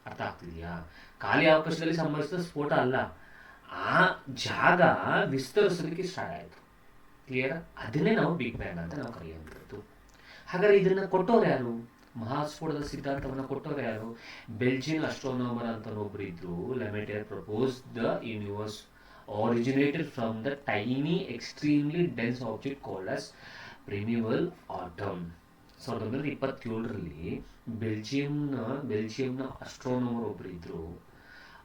ಅರ್ಥ ಆಗ್ತಿದೆಯಾ? ಖಾಲಿ ಅವಕಾಶದಲ್ಲಿ ಸಂಭವಿಸಿದ ಸ್ಫೋಟ ಅಲ್ಲ, ಆ ಜಾಗ ವಿಸ್ತರಿಸೋದಕ್ಕೆ ಸ್ಟಾರ್ಟ್ ಆಯಿತು. ಕ್ಲಿಯರ್? ಅದನ್ನೇ ನಾವು ಬಿಗ್ ಬ್ಯಾಂಗ್ ಅಂತ ನಾವು ಕರೆಯುವಂಥದ್ದು. ಹಾಗಾದ್ರೆ ಇದನ್ನು ಕೊಟ್ಟವ್ರು ಯಾರು? ಮಹಾಸ್ಫೋಟದ ಸಿದ್ಧಾಂತವನ್ನು ಕೊಟ್ಟವ್ರು ಯಾರು? ಬೆಲ್ಜಿಯನ್ ಅಸ್ಟ್ರೋನಾಮರ್ ಅಂತ ಒಬ್ಬರು ಇದ್ರು. Lemaitre propose the universe originated from the tiny extremely dense object called as primeval atom. 1927ರಲ್ಲಿ ಬೆಲ್ಜಿಯಂನ ಅಸ್ಟ್ರೋನಮರ್ ಒಬ್ಬರು ಇದ್ರು.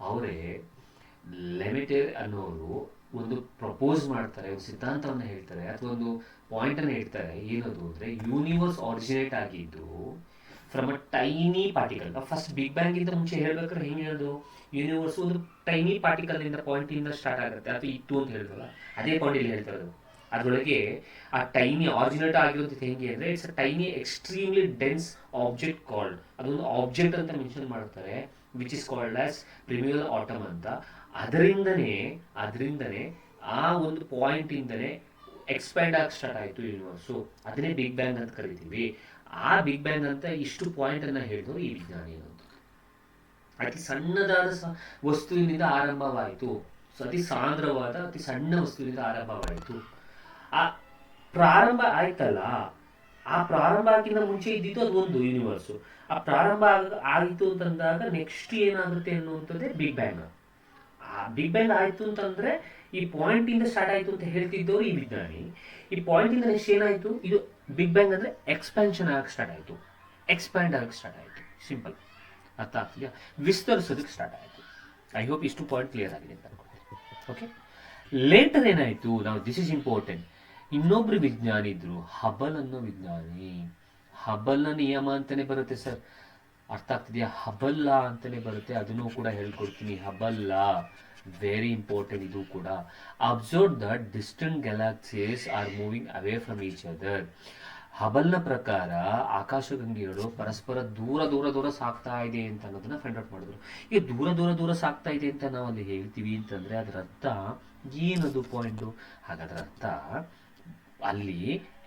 ಅವರೇ ಲೆಮೆಟರ್ ಅನ್ನೋರು ಒಂದು ಪ್ರಪೋಸ್ ಮಾಡ್ತಾರೆ, ಒಂದು ಸಿದ್ಧಾಂತವನ್ನು ಹೇಳ್ತಾರೆ, ಅಥವಾ ಒಂದು ಪಾಯಿಂಟನ್ನು ಹೇಳ್ತಾರೆ. ಏನದು ಅಂದರೆ ಯೂನಿವರ್ಸ್ ಆರಿಜಿನೇಟ್ ಆಗಿದ್ದು from a tiny particle. First big bang ಇಂದ ಮುಂಚೆ ಹೇಳ್ಬೇಕಾದ್ರೆ ಹೆಂಗೆ ಹೇಳೋದು? ಯೂನಿವರ್ಸ್ ಒಂದು ಟೈನಿ ಪಾರ್ಟಿಕಲ್ ಇಂದ ಪಾಯಿಂಟಿಂದ ಸ್ಟಾರ್ಟ್ ಆಗುತ್ತೆ, ಅಥವಾ ಇತ್ತು ಅಂತ ಹೇಳಿದ್ರಲ್ಲ, ಅದೇ ಪಾಯಿಂಟ್ ಇಲ್ಲಿ ಹೇಳ್ತಾ ಇರೋದು. ಅದರೊಳಗೆ ಆ ಟೈನಿ ಆರಿಜಿನೇಟ್ ಆಗಿರೋದು ಹೆಂಗೆ ಅಂದರೆ it's a tiny extremely dense object called. ಅದೊಂದು ಆಬ್ಜೆಕ್ಟ್ ಅಂತ ಮೆನ್ಷನ್ ಮಾಡ್ತಾರೆ, which is called as primeval atom ಅಂತ. ಅದರಿಂದನೇ ಆ ಒಂದು ಪಾಯಿಂಟಿಂದನೇ ಎಕ್ಸ್ಪ್ಯಾಂಡ್ ಆಗಿ ಸ್ಟಾರ್ಟ್ ಆಯಿತು ಯೂನಿವರ್ಸು. ಅದನ್ನೇ ಬಿಗ್ ಬ್ಯಾಂಗ್ ಅಂತ ಕರಿತೀವಿ. ಆ ಬಿಗ್ ಬ್ಯಾಂಗ್ ಅಂತ ಇಷ್ಟು ಪಾಯಿಂಟನ್ನು ಹೇಳಿದ್ರು ಈ ವಿಜ್ಞಾನಿ ಅನ್ನೋದು. ಅತಿ ಸಣ್ಣದಾದ ವಸ್ತುವಿನಿಂದ ಆರಂಭವಾಯಿತು, ಅತಿ ಸಾಂದ್ರವಾದ ಅತಿ ಸಣ್ಣ ವಸ್ತುವಿನಿಂದ ಆರಂಭವಾಯಿತು. ಆ ಪ್ರಾರಂಭ ಆಯ್ತಲ್ಲ, ಆ ಪ್ರಾರಂಭ ಆಗಿಂತ ಮುಂಚೆ ಇದ್ದಿದ್ದು ಅದು ಒಂದು ಯೂನಿವರ್ಸು. ಆ ಪ್ರಾರಂಭ ಆಯಿತು ಅಂತಂದಾಗ ನೆಕ್ಸ್ಟ್ ಏನಾಗುತ್ತೆ ಅನ್ನುವಂಥದ್ದೇ ಬಿಗ್ ಬ್ಯಾಂಗ್. ಆ ಬಿಗ್ ಬ್ಯಾಂಗ್ ಆಯಿತು ಅಂತಂದರೆ ಈ ಪಾಯಿಂಟಿಂದ ಸ್ಟಾರ್ಟ್ ಆಯಿತು ಅಂತ ಹೇಳ್ತಿದ್ದವರು ಈ ವಿಜ್ಞಾನಿ. ಈ ಪಾಯಿಂಟಿಂದ ನೆಕ್ಸ್ಟ್ ಏನಾಯಿತು? ಇದು ಬಿಗ್ ಬ್ಯಾಂಗ್ ಅಂದರೆ ಎಕ್ಸ್ಪ್ಯಾನ್ಷನ್ ಆಗಕ್ಕೆ ಸ್ಟಾರ್ಟ್ ಆಯಿತು, ಎಕ್ಸ್ಪ್ಯಾಂಡ್ ಆಗಕ್ಕೆ ಸ್ಟಾರ್ಟ್ ಆಯಿತು. ಸಿಂಪಲ್. ಅರ್ಥ ಆಗ್ತಿದೆಯಾ? ವಿಸ್ತರಿಸೋದಕ್ಕೆ ಸ್ಟಾರ್ಟ್ ಆಯಿತು. ಐ ಹೋಪ್ ಇಷ್ಟು ಪಾಯಿಂಟ್ ಕ್ಲಿಯರ್ ಆಗಿದೆ ಅಂತ ಅನ್ಕೊಳ್ತೀನಿ. ಓಕೆ, ಲೇಟರ್ ಏನಾಯಿತು? ನಾವು ದಿಸ್ ಇಸ್ ಇಂಪಾರ್ಟೆಂಟ್. ಇನ್ನೊಬ್ರು ವಿಜ್ಞಾನಿ ಇದ್ರು, ಹಬಲ್ ಅನ್ನೋ ವಿಜ್ಞಾನಿ. ಹಬಲ್ನ ನಿಯಮ ಅಂತಲೇ ಬರುತ್ತೆ ಸರ್, ಅರ್ಥ ಆಗ್ತಿದೆಯಾ? ಹಬಲ್ ಲಾ ಅಂತಲೇ ಬರುತ್ತೆ, ಅದನ್ನು ಕೂಡ ಹೇಳ್ಕೊಡ್ತೀನಿ. Hubble law very important. ಇದು ಕೂಡ observe that distant galaxies are moving away from each other. ಹಬಲ್ನ ಪ್ರಕಾರ ಆಕಾಶಗಂಗೆಗಳು ಪರಸ್ಪರ ದೂರ ದೂರ ದೂರ ಸಾಗ್ತಾ ಇದೆ ಅಂತ ಅನ್ನೋದನ್ನ ಫೈಂಡ್ ಔಟ್ ಮಾಡಿದ್ರು. ಈಗ ದೂರ ದೂರ ದೂರ ಸಾಗ್ತಾ ಇದೆ ಅಂತ ನಾವು ಅಲ್ಲಿ ಹೇಳ್ತೀವಿ ಅಂತಂದ್ರೆ ಅದರ ಅರ್ಥ ಏನದು ಪಾಯಿಂಟು? ಹಾಗಾದ್ರ ಅರ್ಥ ಅಲ್ಲಿ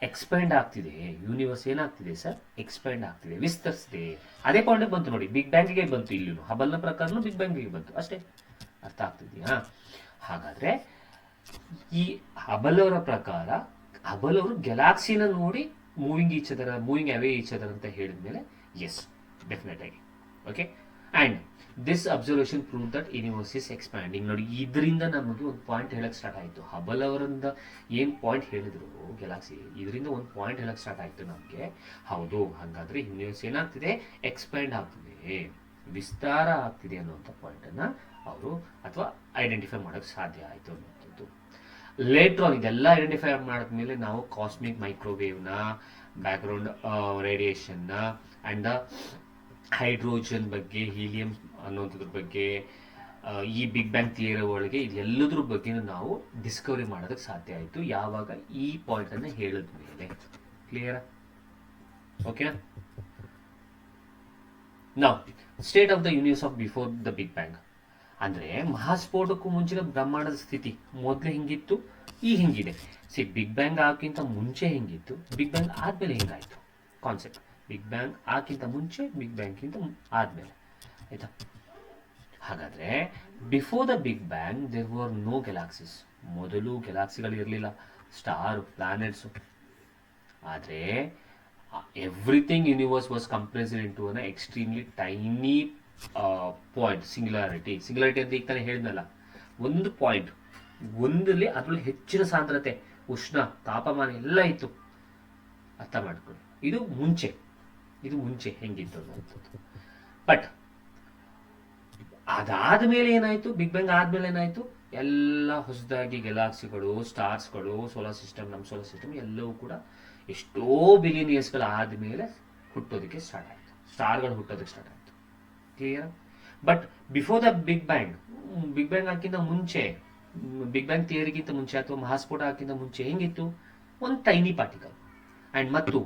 ಎಕ್ಸ್ಪ್ಯಾಂಡ್ ಆಗ್ತಿದೆ, ಯೂನಿವರ್ಸ್ ಏನಾಗ್ತಿದೆ ಸರ್? ಎಕ್ಸ್ಪ್ಯಾಂಡ್ ಆಗ್ತಿದೆ, ವಿಸ್ತರಿಸಿದೆ. ಅದೇ ಪಾಯಿಂಟ್ ಬಂತು ನೋಡಿ, ಬಿಗ್ ಬ್ಯಾಂಗಿಗೆ ಬಂತು. ಇಲ್ಲೂ ಹಬಲ್ನ ಪ್ರಕಾರನೂ ಬಿಗ್ ಬ್ಯಾಂಗಿಗೆ ಬಂತು ಅಷ್ಟೇ. ಅರ್ಥ ಆಗ್ತಿದೆಯಾ? ಹಾಗಾದ್ರೆ ಈ ಹಬಲ್ ಅವರ ಪ್ರಕಾರ, ಹಬಲ್ ಅವರು ಗ್ಯಾಲಾಕ್ಸಿನ ನೋಡಿ ಮೂವಿಂಗ್ ಅವೇ ಈಚ್ ಅದರ್ ಅಂತ ಹೇಳಿದ್ಮೇಲೆ ಎಸ್, ಡೆಫಿನೆಟ್ ಆಗಿ. Okay, and this observation prove that universe is expanding. ನೋಡಿ, ಇದರಿಂದ ನಮಗೆ ಒಂದು ಪಾಯಿಂಟ್ ಹೇಳಕ್ಕೆ ಸ್ಟಾರ್ಟ್ ಆಯಿತು. ಹಬಲ್ ಅವರಿಂದ ಏನು ಪಾಯಿಂಟ್ ಹೇಳಿದ್ರು ಗ್ಯಾಲಾಕ್ಸಿ, ಇದರಿಂದ ಒಂದು ಪಾಯಿಂಟ್ ಹೇಳಕ್ಕೆ ಸ್ಟಾರ್ಟ್ ಆಯಿತು ನಮಗೆ. ಹೌದು, ಹಾಗಾದರೆ ಯೂನಿವರ್ಸ್ ಏನಾಗ್ತಿದೆ? ಎಕ್ಸ್ಪ್ಯಾಂಡ್ ಆಗ್ತಿದೆ, ವಿಸ್ತಾರ ಆಗ್ತಿದೆ ಅನ್ನುವಂಥ ಪಾಯಿಂಟನ್ನು ಅವರು ಅಥವಾ ಐಡೆಂಟಿಫೈ ಮಾಡೋಕ್ಕೆ ಸಾಧ್ಯ ಆಯಿತು ಅನ್ನುವಂಥದ್ದು. ಲೇಟ್ರಾನ್ ಇದೆಲ್ಲ ಐಡೆಂಟಿಫೈ ಮಾಡಿದ್ಮೇಲೆ ನಾವು ಕಾಸ್ಮಿಕ್ ಮೈಕ್ರೋವೇವ್ನ, ಬ್ಯಾಕ್ಗ್ರೌಂಡ್ ರೇಡಿಯೇಷನ್ನ, ಆ್ಯಂಡ್ ದ ಹೈಡ್ರೋಜನ್ ಬಗ್ಗೆ, ಹೀಲಿಯಂ ಅನ್ನೋದ್ರ ಬಗ್ಗೆ, ಈ ಬಿಗ್ ಬ್ಯಾಂಗ್ ಥಿಯರಿ ಒಳಗೆ ಇದೆಲ್ಲದ್ರ ಬಗ್ಗೆ ನಾವು ಡಿಸ್ಕವರಿ ಮಾಡೋದಕ್ಕೆ ಸಾಧ್ಯ ಆಯಿತು ಯಾವಾಗ ಈ ಪಾಯಿಂಟನ್ನು ಹೇಳಿದ ಮೇಲೆ. ಕ್ಲಿಯರ್? ಓಕೆ, ನಾವು state of the universe of before the big bang ಅಂದರೆ ಮಹಾಸ್ಫೋಟಕ್ಕೂ ಮುಂಚಿನ ಬ್ರಹ್ಮಾಂಡದ ಸ್ಥಿತಿ ಮೊದಲು ಹಿಂಗಿತ್ತು, ಈಗ ಹಿಂಗಿದೆ. ಬಿಗ್ ಬ್ಯಾಂಗ್ ಆಗೋಕ್ಕಿಂತ ಮುಂಚೆ ಹೆಂಗಿತ್ತು, ಬಿಗ್ ಬ್ಯಾಂಗ್ ಆದಮೇಲೆ ಹೆಂಗಾಯಿತು ಕಾನ್ಸೆಪ್ಟ್. ಬಿಗ್ ಬ್ಯಾಂಗ್ ಆಗೋಕ್ಕಿಂತ ಮುಂಚೆ, ಬಿಗ್ ಬ್ಯಾಂಗ್ಗಿಂತ ಆದಮೇಲೆ, ಆಯಿತಾ? ಹಾಗಾದರೆ before the big bang there were no galaxies. ಮೊದಲು ಗ್ಯಾಲಾಕ್ಸಿಗಳು ಇರಲಿಲ್ಲ, ಸ್ಟಾರ್, ಪ್ಲಾನೆಟ್ಸು. ಆದರೆ everything universe was compressed into an extremely tiny point. Singularity ಅಂತ ಈಗ ತಾನೇ ಹೇಳಿದ್ನಲ್ಲ, ಒಂದು ಪಾಯಿಂಟ್ ಒಂದಲ್ಲಿ ಅದರಲ್ಲಿ ಹೆಚ್ಚಿನ ಸಾಂದ್ರತೆ, ಉಷ್ಣ, ತಾಪಮಾನ ಎಲ್ಲ ಇತ್ತು. ಅರ್ಥ ಮಾಡ್ಕೊಳ್ಳಿ, ಇದು ಮುಂಚೆ ಹೆಂಗಿತ್ತು ಅನ್ನೋಂಥದ್ದು. ಬಟ್ ಅದಾದ ಮೇಲೆ ಏನಾಯ್ತು, ಬಿಗ್ ಬ್ಯಾಂಗ್ ಆದ್ಮೇಲೆ ಏನಾಯ್ತು, ಎಲ್ಲ ಹೊಸದಾಗಿ ಗ್ಯಾಲಾಕ್ಸಿಗಳು, ಸ್ಟಾರ್ಸ್ಗಳು, ಸೋಲಾರ್ ಸಿಸ್ಟಮ್, ನಮ್ಮ ಸೋಲಾರ್ ಸಿಸ್ಟಮ್ ಎಲ್ಲವೂ ಕೂಡ ಎಷ್ಟೋ ಬಿಲಿಯನ್ ಇಯರ್ಸ್ಗಳ ಆದಮೇಲೆ ಹುಟ್ಟೋದಕ್ಕೆ ಸ್ಟಾರ್ಟ್ ಆಯಿತು, ಸ್ಟಾರ್ಗಳು ಹುಟ್ಟೋದಕ್ಕೆ ಸ್ಟಾರ್ಟ್ ಆಯಿತು. Clear? But before the big bang ಹಾಕಿಂತ ಮುಂಚೆ, ಬಿಗ್ ಬ್ಯಾಂಗ್ ಥಿಯರಿಗಿಂತ ಮುಂಚೆ ಅಥವಾ ಮಹಾಸ್ಫೋಟ ಹಾಕಿಂತ ಮುಂಚೆ ಹೆಂಗಿತ್ತು, ಒಂದು ಟೈನಿ ಪಾರ್ಟಿಕಲ್. ಆ್ಯಂಡ್ ಮತ್ತು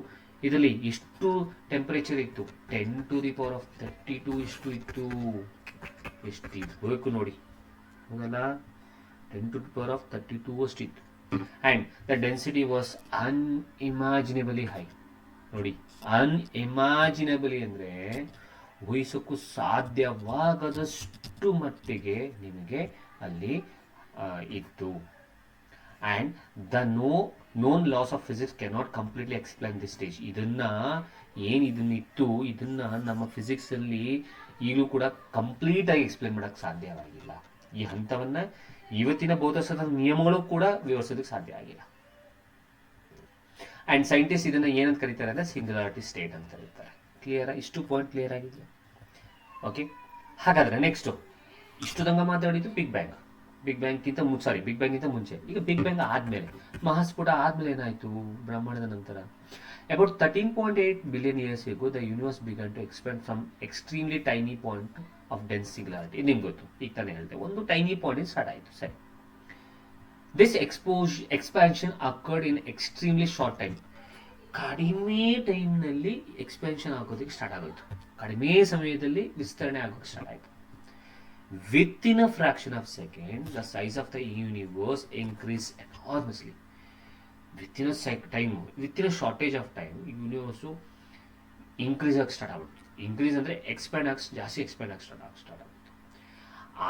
ಇದರಲ್ಲಿ ಎಷ್ಟು ಟೆಂಪರೇಚರ್ ಇತ್ತು, 10⁻32 ಇತ್ತು. ಎಷ್ಟು ಇರಬೇಕು ನೋಡಿ, ಹೌದಲ್ಲ, 10⁻32 ಅಷ್ಟಿತ್ತು. And the density was unimaginably high. ನೋಡಿ, ಅನ್ಇಮ್ಯಾಜಿನೇಬಲಿ ಅಂದರೆ ಊಹಿಸೋಕ್ಕೂ ಸಾಧ್ಯವಾಗದಷ್ಟು ಮಟ್ಟಿಗೆ ನಿಮಗೆ ಅಲ್ಲಿ ಇತ್ತು. And the known laws of physics cannot completely explain this stage. ಇದನ್ನಿತ್ತು ಇದನ್ನ ನಮ್ಮ ಫಿಸಿಕ್ಸಲ್ಲಿ ಈಗಲೂ ಕೂಡ ಕಂಪ್ಲೀಟಾಗಿ ಎಕ್ಸ್ಪ್ಲೈನ್ ಮಾಡೋಕ್ಕೆ ಸಾಧ್ಯವಾಗಿಲ್ಲ. ಈ ಹಂತವನ್ನು ಇವತ್ತಿನ ಭೌತಶಾಸ್ತ್ರದ ನಿಯಮಗಳು ಕೂಡ ವಿವರಿಸೋದಕ್ಕೆ ಸಾಧ್ಯ ಆಗಿಲ್ಲ. ಆ್ಯಂಡ್ ಸೈಂಟಿಸ್ಟ್ ಇದನ್ನು ಏನಂತ ಕರೀತಾರೆ ಅಂದರೆ ಸಿಂಗ್ಯುಲಾರಿಟಿ ಸ್ಟೇಟ್ ಅಂತ ಕರೀತಾರೆ. ಕ್ಲಿಯರಾ? ಇಷ್ಟು ಪಾಯಿಂಟ್ ಕ್ಲಿಯರ್ ಆಗಿದೆಯಾ? ಓಕೆ, ಹಾಗಾದರೆ ನೆಕ್ಸ್ಟು ಇಷ್ಟು ತನಕ ಮಾತಾಡಿದ್ದು ಬಿಗ್ ಬ್ಯಾಂಗ್ಗಿಂತ ಮುಂಚೆ. ಈಗ ಬಿಗ್ ಬ್ಯಾಂಗ್ ಆದಮೇಲೆ, ಮಹಾಸ್ಫೋಟ ಆದಮೇಲೆ ಏನಾಯಿತು, ಬ್ರಹ್ಮಾಂಡದ ನಂತರ about 13.8 billion years ago the universe began to expand from extremely tiny point of dense singularity. ನಿಮ್ಗೆ ಗೊತ್ತು, ಈಗ ತಾನೇ ಹೇಳಿದೆ, ಒಂದು ಟೈನಿ ಪಾಯಿಂಟ್ ಸ್ಟಾರ್ಟ್ ಆಯಿತು. ಸರಿ, this expansion occurred in extremely short time. ಕಡಿಮೆ ಟೈಮ್ನಲ್ಲಿ ಎಕ್ಸ್ಪ್ಯಾನ್ಷನ್ ಆಗೋದಕ್ಕೆ ಸ್ಟಾರ್ಟ್ ಆಗೋಯ್ತು, ಕಡಿಮೆ ಸಮಯದಲ್ಲಿ ವಿಸ್ತರಣೆ ಆಗೋಕ್ಕೆ ಸ್ಟಾರ್ಟ್ ಆಯಿತು. Within a fraction of a second, the size of the universe increased enormously. Within a shortage of time, universe increase ಆಗಿ ಸ್ಟಾರ್ಟ್ ಆಗ್ಬಿಡ್ತು. ಇನ್ಕ್ರೀಸ್ ಅಂದರೆ ಜಾಸ್ತಿ ಎಕ್ಸ್ಪ್ಯಾಂಡ್ ಆಗಿ ಸ್ಟಾರ್ಟ್ ಆಗ್ಬಿಡ್ತು.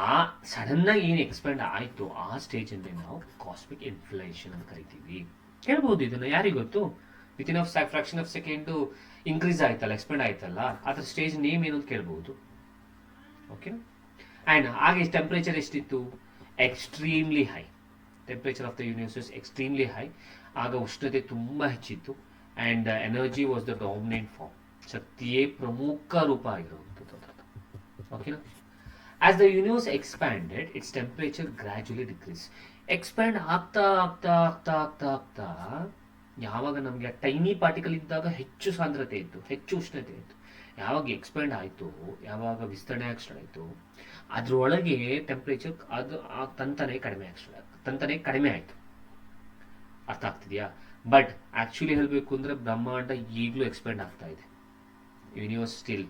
ಆ ಸಡನ್ನಾಗಿ ಏನು ಎಕ್ಸ್ಪ್ಯಾಂಡ್ ಆಯಿತು, ಆ ಸ್ಟೇಜಲ್ಲಿ ನಾವು ಕಾಸ್ಮಿಕ್ ಇನ್ಫ್ಲೇಷನ್ ಅಂತ ಕರಿತೀವಿ. ಹೇಳ್ಬೋದು ಇದನ್ನು, ಯಾರಿಗೆ ಗೊತ್ತು? Within fraction of second increase ಆಯ್ತಲ್ಲ, ಎಕ್ಸ್ಪ್ಯಾಂಡ್ ಆಯ್ತಲ್ಲ, ಅದರ ಸ್ಟೇಜ್ ನೇಮ್ ಏನು ಅಂತ ಕೇಳ್ಬೋದು. ಓಕೆ. ಆ್ಯಂಡ್ ಹಾಗೆ ಟೆಂಪ್ರೇಚರ್ ಎಷ್ಟಿತ್ತು? Extremely high. Temperature of the universe is extremely high. ಆಗ ಉಷ್ಣತೆ ತುಂಬ ಹೆಚ್ಚಿತ್ತು. And energy was the dominant form. ಶಕ್ತಿಯೇ ಪ್ರಮುಖ ರೂಪ ಆಗಿರುವಂಥದ್ದು. ಓಕೆನಾ? As the universe expanded, its temperature gradually decrease. Expand ಆಗ್ತಾ ಯಾವಾಗ ನಮಗೆ ಟೈನಿ ಪಾರ್ಟಿಕಲ್ ಇದ್ದಾಗ ಹೆಚ್ಚು ಸಾಂದ್ರತೆ ಇತ್ತು, ಹೆಚ್ಚು ಉಷ್ಣತೆ ಇತ್ತು. ಯಾವಾಗ ಎಕ್ಸ್ಪ್ಯಾಂಡ್ ಆಯಿತು, ಯಾವಾಗ ವಿಸ್ತರಣೆ ಆಗಿ ಸ್ಟಾರ್ಟ್ ಆಯಿತು, ಅದರೊಳಗೆ ಟೆಂಪ್ರೇಚರ್ ಅದು ತಂತಾನೆ ಕಡಿಮೆ ಆಯಿತು. ಅರ್ಥ ಆಗ್ತಿದೆಯಾ? ಬಟ್ ಆ್ಯಕ್ಚುಲಿ ಹೇಳಬೇಕು ಅಂದರೆ ಬ್ರಹ್ಮಾಂಡ ಈಗಲೂ ಎಕ್ಸ್ಪ್ಯಾಂಡ್ ಆಗ್ತಾ ಇದೆ, ಯೂನಿವರ್ಸ್ ಸ್ಟಿಲ್.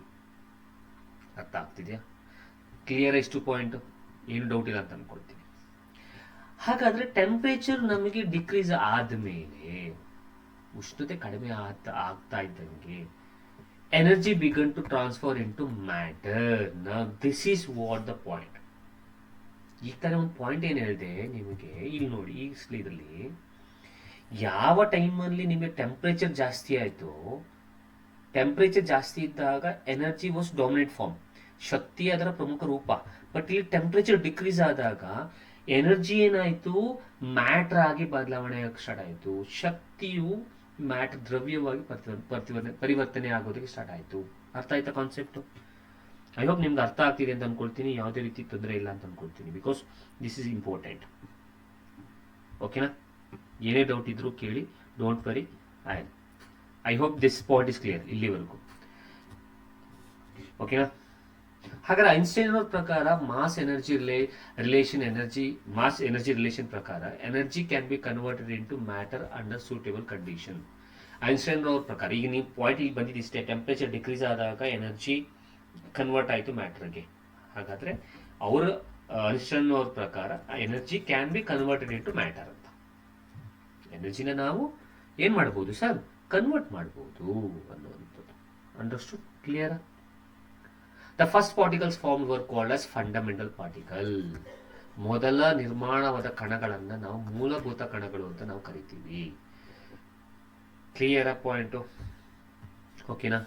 ಅರ್ಥ ಆಗ್ತಿದೆಯಾ? ಕ್ಲಿಯರ್? ಎಷ್ಟು ಪಾಯಿಂಟ್, ಏನು ಡೌಟ್ ಇಲ್ಲ ಅಂತ ಅಂದ್ಕೊಳ್ತೀನಿ. ಹಾಗಾದರೆ ಟೆಂಪ್ರೇಚರ್ ನಮಗೆ ಡಿಕ್ರೀಸ್ ಆದಮೇಲೆ, ಉಷ್ಣತೆ ಕಡಿಮೆ ಆಗ್ತಾ ಇದ್ದಂಗೆ, energy began to transfer into matter. Now this is what the point. ಈ ತರ ಒಂದು ಪಾಯಿಂಟ್ ಏನು ಹೇಳಿದೆ ನಿಮಗೆ, ಇಲ್ಲಿ ನೋಡಿ, ಈ ಇದರಲ್ಲಿ ಯಾವ ಟೈಮಲ್ಲಿ ನಿಮಗೆ ಟೆಂಪ್ರೇಚರ್ ಜಾಸ್ತಿ ಆಯಿತು, ಟೆಂಪ್ರೇಚರ್ ಜಾಸ್ತಿ ಇದ್ದಾಗ ಎನರ್ಜಿ ವಾಸ್ ಡಾಮಿನೆಂಟ್ ಫಾರ್ಮ್, ಶಕ್ತಿ ಅದರ ಪ್ರಮುಖ ರೂಪ. ಬಟ್ ಇಲ್ಲಿ ಟೆಂಪ್ರೇಚರ್ ಡಿಕ್ರೀಸ್ ಆದಾಗ ಎನರ್ಜಿ ಏನಾಯಿತು, ಮ್ಯಾಟ್ರ್ ಆಗಿ ಬದಲಾವಣೆ ಸ್ಟಾರ್ಟ್ ಆಯಿತು. ಶಕ್ತಿಯು ಮ್ಯಾಟರ್ ದ್ರವ್ಯವಾಗಿ ಪರಿವರ್ತನೆ ಆಗೋದಕ್ಕೆ ಸ್ಟಾರ್ಟ್ ಆಯಿತು. ಅರ್ಥ ಆಯ್ತಾ ಕಾನ್ಸೆಪ್ಟು? ಐ ಹೋಪ್ ನಿಮ್ಗೆ ಅರ್ಥ ಆಗ್ತಿದೆ ಅಂತ ಅನ್ಕೊಳ್ತೀನಿ, ಯಾವುದೇ ರೀತಿ ತೊಂದರೆ ಇಲ್ಲ ಅಂತ ಅನ್ಕೊಳ್ತೀನಿ, ಬಿಕಾಸ್ ದಿಸ್ ಇಸ್ ಇಂಪಾರ್ಟೆಂಟ್. ಓಕೆನಾ? ಏನೇ ಡೌಟ್ ಇದ್ರೂ ಕೇಳಿ, don't worry. I hope this point is clear ಇಲ್ಲಿವರೆಗೂ. ಓಕೆನಾ? ಹಾಗಾದ್ರೆ ಐನ್ಸ್ಟೈನ್ ಅವ್ರ ಪ್ರಕಾರ ಮಾಸ್ ಎನರ್ಜಿ ರಿಲೇಷನ್ ಪ್ರಕಾರ energy can be converted into matter under suitable condition. Einstein ಅವ್ರ ಪ್ರಕಾರ, ಈಗ ನೀವು ಪಾಯಿಂಟ್ ಇಲ್ಲಿ ಬಂದಿದ್ದಿಷ್ಟೇ, ಟೆಂಪ್ರೇಚರ್ ಡಿಕ್ರೀಸ್ ಆದಾಗ ಎನರ್ಜಿ ಕನ್ವರ್ಟ್ ಆಯಿತು ಮ್ಯಾಟರ್ಗೆ. ಹಾಗಾದ್ರೆ ಅವರ ಐನ್ಸ್ಟೈನ್ ಅವ್ರ ಪ್ರಕಾರ energy can be converted into matter ಅಂತ. ಎನರ್ಜಿನ ನಾವು ಏನು ಮಾಡ್ಬೋದು ಸರ್? ಕನ್ವರ್ಟ್ ಮಾಡ್ಬೋದು ಅನ್ನುವಂಥದ್ದು. ಅಂಡರ್ಸ್ಟುಡ್? ಕ್ಲಿಯರಾ? The first particles formed were called as fundamental particle. ಮೊದಲ ನಿರ್ಮಾಣವಾದ ಕಣಗಳನ್ನ ನಾವು ಮೂಲಭೂತ ಕಣಗಳು ಅಂತ ನಾವು ಕರಿತೀವಿ. Clear point? ಓಕೆನಾ?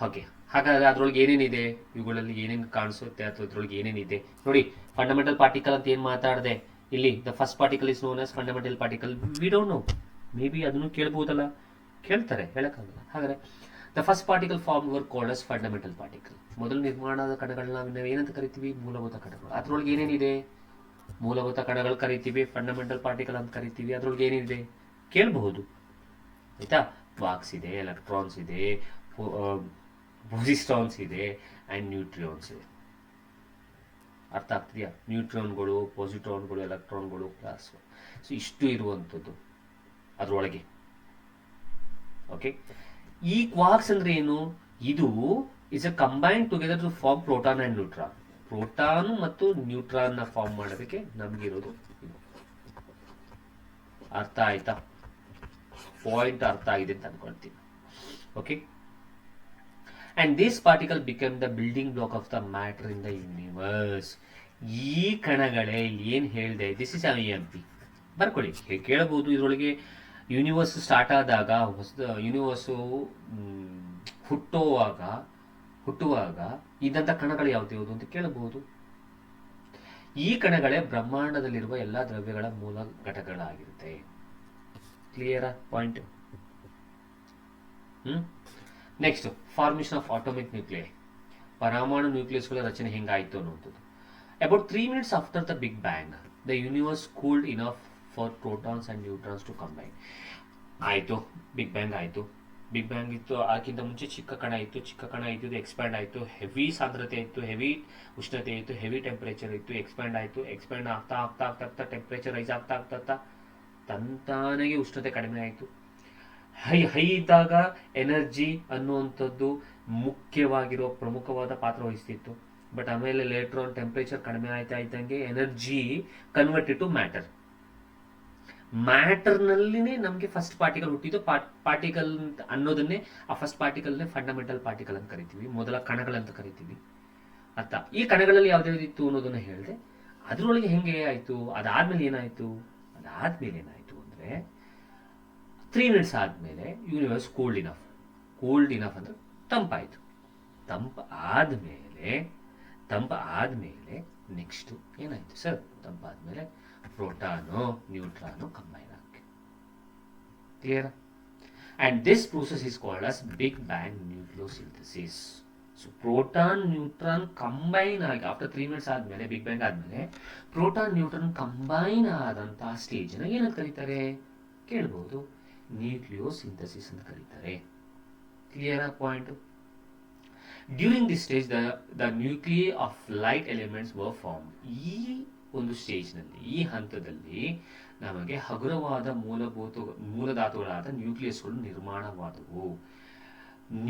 ಓಕೆ, ಹಾಗಾದ್ರೆ ಅದ್ರೊಳಗೆ ಏನೇನಿದೆ, ಇವುಗಳಲ್ಲಿ ಏನೇನು ಕಾಣಿಸುತ್ತೆ ಅಥವಾ ಅದ್ರೊಳಗೆ ಏನೇನಿದೆ ನೋಡಿ. ಫಂಡಮೆಂಟಲ್ ಪಾರ್ಟಿಕಲ್ ಅಂತ ಏನು ಮಾತಾಡಿದೆ ಇಲ್ಲಿ, the first particle is known as fundamental particle. We don't know, maybe ಅದನ್ನು ಕೇಳ್ಬೋದಲ್ಲ, ಕೇಳ್ತಾರೆ, ಹೇಳಕ್ಕಾಗಲ್ಲ. ಹಾಗಾದ್ರೆ the first particle form were called as fundamental particle. ಮೊದಲು ನಿರ್ಮಾಣದ ಕಣಗಳನ್ನ ನಾವು ಏನಂತ ಕರಿತೀವಿ? ಮೂಲಭೂತ ಕಣಗಳು. ಅದ್ರೊಳಗೆ ಏನೇನಿದೆ? ಮೂಲಭೂತ ಕಣಗಳು ಕರಿತೀವಿ, ಫಂಡಮೆಂಟಲ್ ಪಾರ್ಟಿಕಲ್ ಅಂತ ಕರಿತೀವಿ. ಅದ್ರೊಳಗೆ ಏನಿದೆ ಕೇಳಬಹುದು, ಆಯ್ತಾ? ಕ್ವಾರ್ಕ್ಸ್ ಇದೆ, ಎಲೆಕ್ಟ್ರಾನ್ಸ್ ಇದೆ, ಪೊಸಿಟ್ರಾನ್ಸ್ ಇದೆ ಆ್ಯಂಡ್ ನ್ಯೂಟ್ರಿಯಾನ್ಸ್ ಇದೆ. ಅರ್ಥ ಆಗ್ತಿದೆಯಾ? ನ್ಯೂಟ್ರಾನ್ಗಳು, ಪೊಸಿಟ್ರಾನ್ಗಳು, ಎಲೆಕ್ಟ್ರಾನ್ಗಳು, ಕ್ಲಾಸ್ಗಳು. ಸೊ ಇಷ್ಟು ಇರುವಂಥದ್ದು ಅದರೊಳಗೆ. ಓಕೆ, ಈ ಕ್ವಾರ್ಕ್ಸ್ ಅಂದ್ರೆ ಏನು? ಇದು is a combined together to form proton and neutron. Proton ಮತ್ತು ನ್ಯೂಟ್ರಾನ್ ನ ಫಾರ್ಮ್ ಮಾಡೋದಕ್ಕೆ ನಮಗಿರೋದು ಇದು. ಅರ್ಥ ಆಯ್ತಾ? ಪಾಯಿಂಟ್ ಅರ್ಥ ಆಗಿದೆ ಅಂತ ಅನ್ಕೊಳ್ತೀನಿ. Okay, and this particle become the building block of the matter in the universe. ಈ ಕಣಗಳೇ ಇಲ್ಲಿ ಏನ್ ಹೇಳಿದೆ, ದಿಸ್ ಇಸ್ IMP. ಬರ್ಕೊಳ್ಳಿ, ಕೇಳಬಹುದು. ಇದರೊಳಗೆ ಯೂನಿವರ್ಸ್ ಸ್ಟಾರ್ಟ್ ಆದಾಗ, ಯೂನಿವರ್ಸು ಹುಟ್ಟುವಾಗ ಇದ್ದಂಥ ಕಣಗಳು ಯಾವ್ದು ಅಂತ ಕೇಳಬಹುದು. ಈ ಕಣಗಳೇ ಬ್ರಹ್ಮಾಂಡದಲ್ಲಿರುವ ಎಲ್ಲಾ ದ್ರವ್ಯಗಳ ಮೂಲ ಘಟಕಗಳಾಗಿರುತ್ತೆ. Clear point? Next, formation of atomic nuclei. ಪರಮಾಣು ನ್ಯೂಕ್ಲಿಯಸ್ಗಳ ರಚನೆ ಹೆಂಗಾಯ್ತು ಅನ್ನೋದು. About 3 minutes after the big bang the universe cooled enough for protons and neutrons to combine. ಆಯಿತು, ಬಿಗ್ ಬ್ಯಾಂಗ್ ಆಯಿತು. ಬಿಗ್ ಬ್ಯಾಂಗ್ ಇತ್ತು, ಅದಕ್ಕಿಂತ ಮುಂಚೆ ಚಿಕ್ಕ ಕಣ ಇತ್ತು. ಚಿಕ್ಕ ಕಣ ಇದ್ದು ಎಕ್ಸ್ಪ್ಯಾಂಡ್ ಆಯಿತು, ಹೆವಿ ಸಾಂದ್ರತೆ ಇತ್ತು, ಹೆವಿ ಉಷ್ಣತೆ ಇತ್ತು, ಹೆವಿ ಟೆಂಪರೇಚರ್ ಇತ್ತು. ಎಕ್ಸ್ಪ್ಯಾಂಡ್ ಆಯಿತು, ಎಕ್ಸ್ಪ್ಯಾಂಡ್ ಆಗ್ತಾ ಆಗ್ತಾ ಆಗ್ತಾ ಆಗ್ತಾ ಟೆಂಪರೇಚರ್ ರೈಸ್ ಆಗ್ತಾ ಆಗ್ತಾ ಆಗ್ತಾ ತಂತಾನೆಗೆ ಉಷ್ಣತೆ ಕಡಿಮೆ ಆಯಿತು. ಹೈ ಇದ್ದಾಗ ಎನರ್ಜಿ ಅನ್ನುವಂಥದ್ದು ಮುಖ್ಯವಾಗಿರೋ ಪ್ರಮುಖವಾದ ಪಾತ್ರ ವಹಿಸ್ತಿತ್ತು. ಬಟ್ ಆಮೇಲೆ ಲೇಟರ್ ಆನ್ ಟೆಂಪರೇಚರ್ ಕಡಿಮೆ ಆಯ್ತಾ ಇದ್ದಂಗೆ ಎನರ್ಜಿ ಕನ್ವರ್ಟೆಡ್ ಟು ಮ್ಯಾಟರ್. ಮ್ಯಾಟರ್ನಲ್ಲಿನೇ ನಮಗೆ ಫಸ್ಟ್ ಪಾರ್ಟಿಕಲ್ ಹುಟ್ಟಿದ್ದು. ಪಾರ್ಟಿಕಲ್ ಅನ್ನೋದನ್ನೇ, ಆ ಫಸ್ಟ್ ಪಾರ್ಟಿಕಲ್ನೇ ಫಂಡಮೆಂಟಲ್ ಪಾರ್ಟಿಕಲ್ ಅಂತ ಕರಿತೀವಿ, ಮೊದಲ ಕಣಗಳಂತ ಕರಿತೀವಿ. ಅರ್ಥ? ಈ ಕಣಗಳಲ್ಲಿ ಯಾವ್ದಾವ್ದಿತ್ತು ಅನ್ನೋದನ್ನ ಹೇಳಿದೆ. ಅದ್ರೊಳಗೆ ಹೆಂಗೆ ಆಯ್ತು? ಅದಾದ್ಮೇಲೆ ಏನಾಯ್ತು ಅಂದ್ರೆ 3 minutes ಆದ್ಮೇಲೆ ಯೂನಿವರ್ಸ್ ಕೂಲ್ಡ್ ಇನಫ್ ಅಂದ್ರೆ ತಂಪಾಯ್ತು. ತಂಪಾದ್ಮೇಲೆ ನೆಕ್ಸ್ಟ್ ಏನಾಯ್ತು ಸರ್? ತಂಪಾದ್ಮೇಲೆ ಪ್ರೋಟಾನು ನ್ಯೂಟ್ರಾನು ಕಂಬೈನ್ ಆಗಿ. Clear? And this process is called as big bang nucleosynthesis. So proton neutron combine ಆಗಿ ಆಫ್ಟರ್ 3 minutes ಆದ್ಮೇಲೆ, ಬಿಗ್ ಬ್ಯಾಂಗ್ ಆದ್ಮೇಲೆ ಪ್ರೋಟಾನ್ ನ್ಯೂಟ್ರಾನ್ ಕಂಬೈನ್ ಆದಂತಹ ಸ್ಟೇಜ್ ನ ಏನಂತ ಕರೀತಾರೆ ಕೇಳಬಹುದು? ನ್ಯೂಕ್ಲಿಯೋಸಿಂಥಸಿಸ್ ಅಂತ ಕರೀತಾರೆ. Clear point? During this stage the nuclei of light elements were form. ಈ ಒಂದು ಸ್ಟೇಜ್ನಲ್ಲಿ, ಈ ಹಂತದಲ್ಲಿ ನಮಗೆ ಹಗುರವಾದ ಮೂಲಧಾತುಗಳಾದ ನ್ಯೂಕ್ಲಿಯಸ್ಗಳು ನಿರ್ಮಾಣವಾದವು.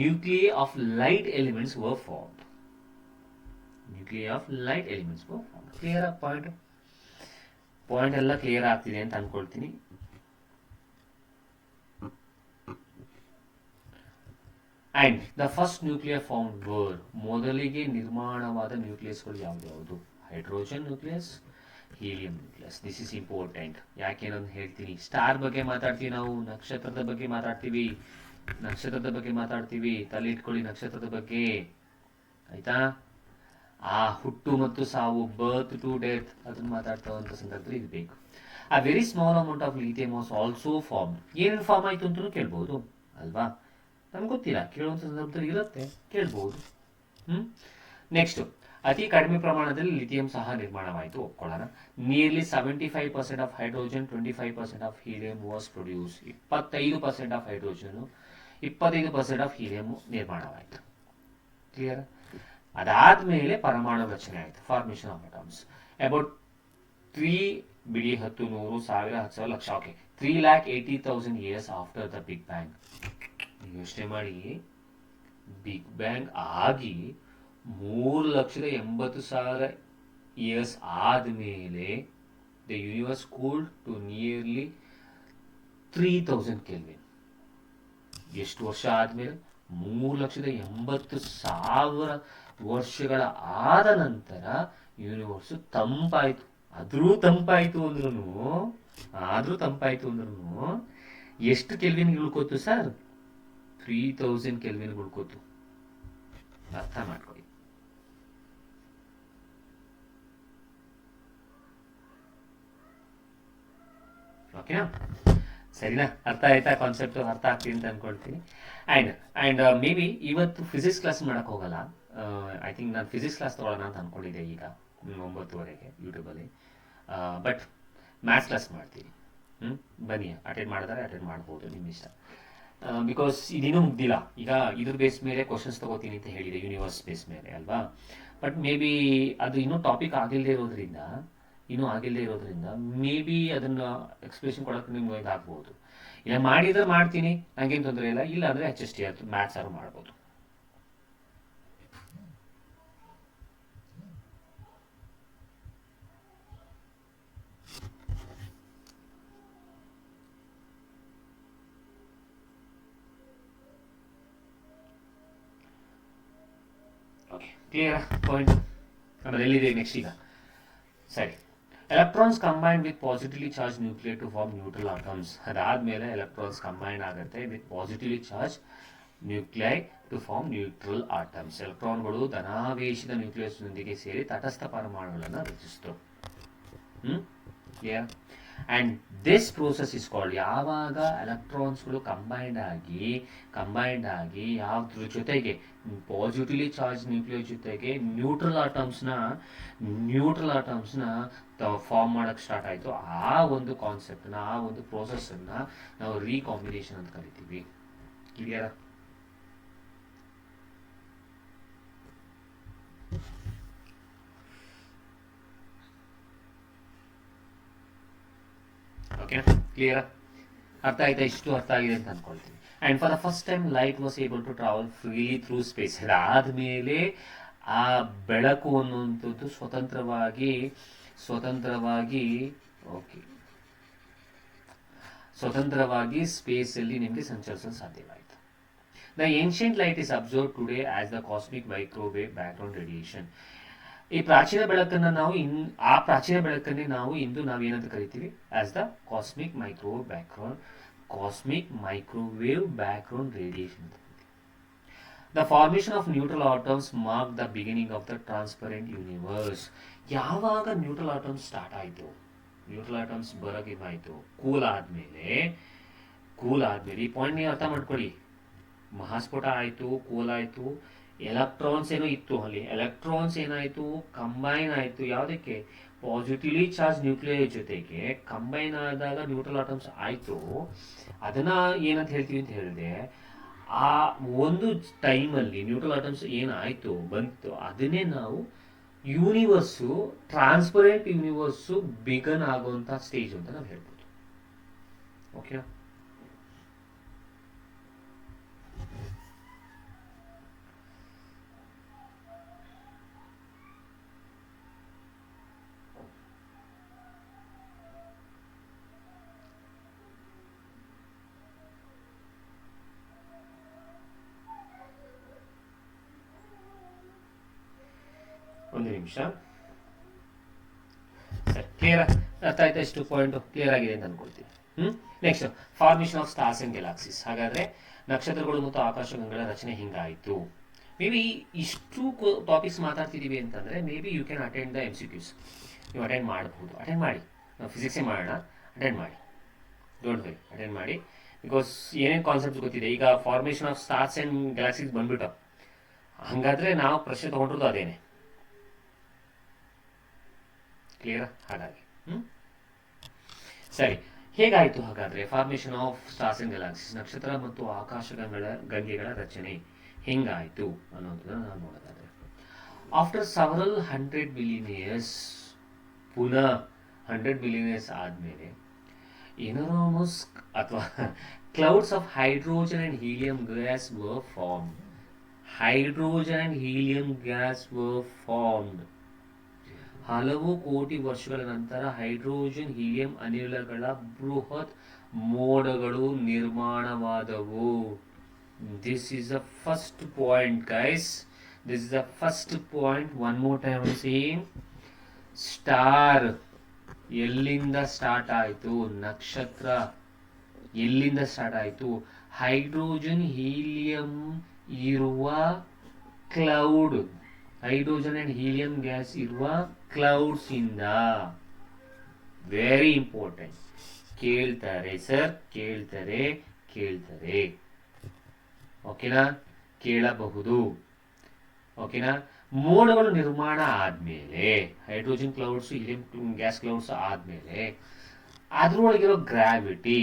Nuclei of light elements were formed. Clear point? Point ಎಲ್ಲ ಕ್ಲಿಯರ್ ಆಗ್ತಿದೆ ಅಂತ ಅನ್ಕೊಳ್ತೀನಿ. And the first nuclear formed were. ಮೊದಲಿಗೆ ನಿರ್ಮಾಣವಾದ ನ್ಯೂಕ್ಲಿಯಸ್ಗಳು ಯಾವ್ದು? Hydrogen nucleus, helium nucleus. This is important. ಯಾಕೇನಂತ ಹೇಳ್ತೀನಿ. ಸ್ಟಾರ್ ಬಗ್ಗೆ ಮಾತಾಡ್ತೀವಿ ನಾವು, ನಕ್ಷತ್ರದ ಬಗ್ಗೆ ಮಾತಾಡ್ತೀವಿ. ತಲೆ ಇಟ್ಕೊಳ್ಳಿ ನಕ್ಷತ್ರದ ಬಗ್ಗೆ, ಆಯ್ತಾ? ಆ ಹುಟ್ಟು ಮತ್ತು ಸಾವು, ಬರ್ತ್ ಟು ಡೆತ್, ಅದನ್ನ ಮಾತಾಡ್ತಾ ಸಂದರ್ಭದಲ್ಲಿ ಇದು ಬೇಕು. ಆ very small amount of lithium was also form. ಏನೇನು ಫಾರ್ಮ್ ಆಯ್ತು ಅಂತ ಕೇಳ್ಬಹುದು ಅಲ್ವಾ? ನಮ್ಗೆ ಗೊತ್ತಿಲ್ಲ, ಕೇಳುವಂಥ ಸಂದರ್ಭದಲ್ಲಿ ಇರುತ್ತೆ, ಕೇಳ್ಬಹುದು. ನೆಕ್ಸ್ಟ್, ಅತಿ ಕಡಿಮೆ ಪ್ರಮಾಣದಲ್ಲಿ ಲಿಥಿಯಂ ಸಹ ನಿರ್ಮಾಣವಾಯಿತು, ಒಪ್ಕೊಳ್ಳೋಣ. Nearly 75% of hydrogen, 25% of helium was produce. 25% of hydrogen, 25% of helium ನಿರ್ಮಾಣವಾಯಿತು. ಕ್ಲಿಯರ್? ಅದಾದ್ಮೇಲೆ ಪರಮಾಣು ರಚನೆ ಆಯಿತು, ಫಾರ್ಮೇಷನ್ ಆಫ್ ಅಟಾಮ್ಸ್. ಅಬೌಟ್ 3 ಬಿಡಿ 10 100 1000 10,000 lakh, okay, 3,80,000 years after the big bang. ಯೋಚನೆ ಮಾಡಿ, ಬಿಗ್ ಬ್ಯಾಂಗ್ ಆಗಿ 3,80,000 years ಆದ್ಮೇಲೆ the universe cooled to nearly 3,000 kelvin. ಎಷ್ಟು ವರ್ಷ ಆದ್ಮೇಲೆ? 3,80,000 ವರ್ಷಗಳ ಆದ ನಂತರ ಯೂನಿವರ್ಸು ತಂಪಾಯಿತು. ಆದರೂ ತಂಪಾಯಿತು ಅಂದ್ರೂ ಎಷ್ಟು ಕೆಲ್ವಿನ್ಗೆ ಉಳ್ಕೋತು ಸರ್? 3000 ಕೆಲ್ವಿನ್ಗೆ ಉಳ್ಕೋತು. ಅರ್ಥ ಮಾಡ್ಕೊಳ್ಳಿ. ಓಕೆನಾ? ಸರಿನಾ? ಅರ್ಥ ಆಯ್ತಾ? ಕಾನ್ಸೆಪ್ಟ್ ಅರ್ಥ ಆಗ್ತೀನಿ ಅಂತ ಅನ್ಕೊಳ್ತೀನಿ. ಆ್ಯಂಡ್ ಮೇ ಬಿ ಇವತ್ತು ಫಿಸಿಕ್ಸ್ ಕ್ಲಾಸ್ ಮಾಡೋಕ್ಕೆ ಹೋಗಲ್ಲ. ಐ ಥಿಂಕ್ ನಾನು ಫಿಸಿಕ್ಸ್ ಕ್ಲಾಸ್ ತೊಗೊಳ್ಳೋಣ ಅಂತ ಅಂದ್ಕೊಂಡಿದ್ದೆ ಈಗ 9:30ಗೆ ಯೂಟ್ಯೂಬಲ್ಲಿ. ಬಟ್ ಮ್ಯಾಥ್ಸ್ ಕ್ಲಾಸ್ ಮಾಡ್ತೀನಿ. ಬನ್ನಿ, ಅಟೆಂಡ್ ಮಾಡಿದ್ರೆ ಅಟೆಂಡ್ ಮಾಡ್ಬೋದು, ನಿಮ್ಮ ಇಷ್ಟ. ಬಿಕಾಸ್ ಇದಿನ್ನೂ ಮುಗ್ದಿಲ್ಲ. ಈಗ ಇದ್ರ ಬೇಸ್ ಮೇಲೆ ಕ್ವಶನ್ಸ್ ತೊಗೋತೀನಿ ಅಂತ ಹೇಳಿದೆ, ಯೂನಿವರ್ಸ್ ಬೇಸ್ ಮೇಲೆ ಅಲ್ವಾ. ಬಟ್ ಮೇ ಬಿ ಅದು ಇನ್ನೂ ಟಾಪಿಕ್ ಆಗಿಲ್ಲದೆ ಇರೋದ್ರಿಂದ ಮೇ ಬಿ ಅದನ್ನು ಎಕ್ಸ್ಪ್ಲೇಷನ್ ಕೊಡೋಕ್ಕೆ ನಿಮ್ಗೆ ಇದಾಗ್ಬೋದು. ಇಲ್ಲ ಮಾಡಿದ್ರೆ ಮಾಡ್ತೀನಿ, ನನಗೇನು ತೊಂದರೆ ಇಲ್ಲ. ಇಲ್ಲ ಅಂದರೆ HST ಅದು ಮ್ಯಾಥ್ಸ್ ಆರು ಮಾಡ್ಬೋದು. Okay, clear point? ಆಮೇಲೆ ಎಲ್ಲಿದೆ ನೆಕ್ಸ್ಟ್ ಈಗ? ಸರಿ, electrons combine with positively charge nuclear to form neutral atoms. ಅದಾದಮೇಲೆ ಎಲೆಕ್ಟ್ರಾನ್ಸ್ ಕಂಬೈನ್ ಆಗುತ್ತೆ with positively charge nuclei to form neutral atoms. ಎಲೆಕ್ಟ್ರಾನ್ಗಳು ಧನಾವೇಶದ ನ್ಯೂಕ್ಲಿಯಸ್ನೊಂದಿಗೆ ಸೇರಿ ತಟಸ್ಥ ಪರಮಾಣುಗಳನ್ನು ರಚಿಸಿತು. Clear? And this process is called, ಯಾವಾಗ ಎಲೆಕ್ಟ್ರಾನ್ಸ್ಗಳು ಕಂಬೈಂಡ್ ಆಗಿ ಯಾವ್ದ್ರ ಜೊತೆಗೆ, ಪಾಸಿಟಿವ್ಲಿ ಚಾರ್ಜ್ ನ್ಯೂಕ್ಲಿಯಸ್ ಜೊತೆಗೆ ನ್ಯೂಟ್ರಲ್ ಆಟಮ್ಸ್ನ ಫಾರ್ಮ್ ಮಾಡೋಕ್ಕೆ ಸ್ಟಾರ್ಟ್ ಆಯಿತು. ಆ ಒಂದು ಕಾನ್ಸೆಪ್ಟನ್ನ, ಆ ಒಂದು ಪ್ರೋಸೆಸ್ಸನ್ನು ನಾವು ರೀಕಾಂಬಿನೇಷನ್ ಅಂತ ಕರಿತೀವಿ. ಕ್ಲಿಯರ್? Okay, clear? ಅರ್ಥ ಆಯ್ತಾ? ಇಷ್ಟು ಅರ್ಥ ಆಗಿದೆ ಅಂತ ಅನ್ಕೊಳ್ತೀನಿ. And for the first time light was able to travel freely through space. ಅದಾದಮೇಲೆ ಆ ಬೆಳಕು ಅನ್ನುವಂಥದ್ದು ಸ್ವತಂತ್ರವಾಗಿ ಸ್ಪೇಸಲ್ಲಿ ನಿಮಗೆ ಸಂಚರಿಸಲು ಸಾಧ್ಯವಾಯಿತು. The ancient light is observe today as the cosmic microwave background radiation. ಈ ಪ್ರಾಚೀನ ಬೆಳಕನ್ನು ನಾವು ಇಂದು ನಾವೇನಂತ ಕರಿತೀವಿ? As the cosmic microwave background radiation. The formation of neutral atoms mark the beginning of the transparent universe. ಯಾವಾಗ ನ್ಯೂಟ್ರಲ್ ಆಟಮ್ಸ್ ಸ್ಟಾರ್ಟ್ ಆಯಿತು, neutral atoms ಬರೋಕೆ ಆಯಿತು, ಕೂಲ್ ಆದಮೇಲೆ ಈ ಪಾಯಿಂಟ್ ನೀವು ಅರ್ಥ ಮಾಡ್ಕೊಳ್ಳಿ. ಮಹಾಸ್ಫೋಟ ಆಯಿತು, ಕೂಲ್ ಆಯಿತು, ಎಲೆಕ್ಟ್ರಾನ್ಸ್ ಏನೋ ಇತ್ತು ಅಲ್ಲಿ, ಎಲೆಕ್ಟ್ರಾನ್ಸ್ ಏನಾಯಿತು? ಕಂಬೈನ್ ಆಯಿತು. ಯಾವುದಕ್ಕೆ? ಪಾಸಿಟಿವ್ಲಿ ಚಾರ್ಜ್ ನ್ಯೂಕ್ಲಿಯರ್ ಜೊತೆಗೆ ಕಂಬೈನ್ ಆದಾಗ ನ್ಯೂಟ್ರಲ್ ಆಟಮ್ಸ್ ಆಯಿತು. ಅದನ್ನು ಏನಂತ ಹೇಳ್ತೀವಿ ಅಂತ ಹೇಳಿದೆ, ಆ ಒಂದು ಟೈಮಲ್ಲಿ ನ್ಯೂಟ್ರಲ್ ಆಟಮ್ಸ್ ಏನಾಯಿತು ಬಂತು, ಅದನ್ನೇ ನಾವು ಯೂನಿವರ್ಸು, ಟ್ರಾನ್ಸ್ಪರೆಂಟ್ ಯೂನಿವರ್ಸು ಬಿಗನ್ ಆಗುವಂಥ ಸ್ಟೇಜ್ ಅಂತ ನಾವು ಹೇಳ್ಬೋದು. ಓಕೆ, ಒಂದು ನಿಮಿಷ. ಸರಿ, ಕ್ಲಿಯರ್? ಅರ್ಥ ಆಯ್ತಾ? ಇಷ್ಟು ಪಾಯಿಂಟ್ ಕ್ಲಿಯರ್ ಆಗಿದೆ ಅಂತ ಅನ್ಕೊಳ್ತೀನಿ. Next, formation of stars and galaxies. ಹಾಗಾದ್ರೆ ನಕ್ಷತ್ರಗಳು ಮತ್ತು ಆಕಾಶಗಂಗಳ ರಚನೆ ಹಿಂಗಾಯಿತು. ಮೇ ಬಿ ಇಷ್ಟು ಟಾಪಿಕ್ಸ್ ಮಾತಾಡ್ತಿದ್ದೀವಿ ಅಂತಂದರೆ maybe you can attend the MCQs. ನೀವು ಅಟೆಂಡ್ ಮಾಡಬಹುದು. ಅಟೆಂಡ್ ಮಾಡಿ. ನಾವು ಫಿಸಿಕ್ಸೇ ಮಾಡೋಣ, ಅಟೆಂಡ್ ಮಾಡಿ. ಡೋಂಟ್ ವರಿ, ಅಟೆಂಡ್ ಮಾಡಿ. ಬಿಕಾಸ್ ಏನೇನು ಕಾನ್ಸೆಪ್ಟ್ಸ್ ಗೊತ್ತಿದೆ. ಈಗ formation of stars and galaxies ಬಂದ್ಬಿಟ್ಟು, ಹಾಗಾದರೆ ನಾವು ಪ್ರಶ್ನೆ ತೊಗೊಂಡಿರೋದು ಅದೇನೆ. ಕ್ಲಿಯರ್? ಹಾಗಾಗಿ ಸರಿ, ಹೇಗಾಯಿತು ಹಾಗಾದರೆ formation of stars and galaxies, ನಕ್ಷತ್ರ ಮತ್ತು ಗಂಗೆಗಳ ರಚನೆ ಹೆಂಗಾಯಿತು ಅನ್ನೋದನ್ನು ನಾವು ನೋಡೋದಾದರೆ, ಆಫ್ಟರ್ ಸೆವರಲ್ 100 ಬಿಲಿಯನ್ ಇಯರ್ಸ್, ಪುನಃ 100 ಬಿಲಿಯನ್ ಇಯರ್ಸ್ ಆದಮೇಲೆ ಎನರಾಮಸ್ ಅಥವಾ clouds of hydrogen and helium gas were formed. ಹಲವು ಕೋಟಿ ವರ್ಷಗಳ ನಂತರ ಹೈಡ್ರೋಜನ್ ಹೀಲಿಯಂ ಅನಿಲಗಳ ಬೃಹತ್ ಮೋಡಗಳು ನಿರ್ಮಾಣವಾದವು. This is the first point guys. This is the first point. One more time I am saying, star ಎಲ್ಲಿಂದ ಸ್ಟಾರ್ಟ್ ಆಯಿತು? ನಕ್ಷತ್ರ ಎಲ್ಲಿಂದ ಸ್ಟಾರ್ಟ್ ಆಯಿತು? ಹೈಡ್ರೋಜನ್ ಹೀಲಿಯಂ ಇರುವ cloud, hydrogen and helium gas ಇರುವ ಕ್ಲೌಡ್ಸ್ ಇಂದ. Very important. ಕೇಳ್ತಾರೆ ಸರ್, ಕೇಳ್ತಾರೆ. ಓಕೆನಾ? ಕೇಳಬಹುದು. ಓಕೆನಾ? ಮೋಡಗಳು ನಿರ್ಮಾಣ ಆದ್ಮೇಲೆ, hydrogen clouds helium gas clouds ಆದ್ಮೇಲೆ ಅದ್ರೊಳಗಿರೋ gravity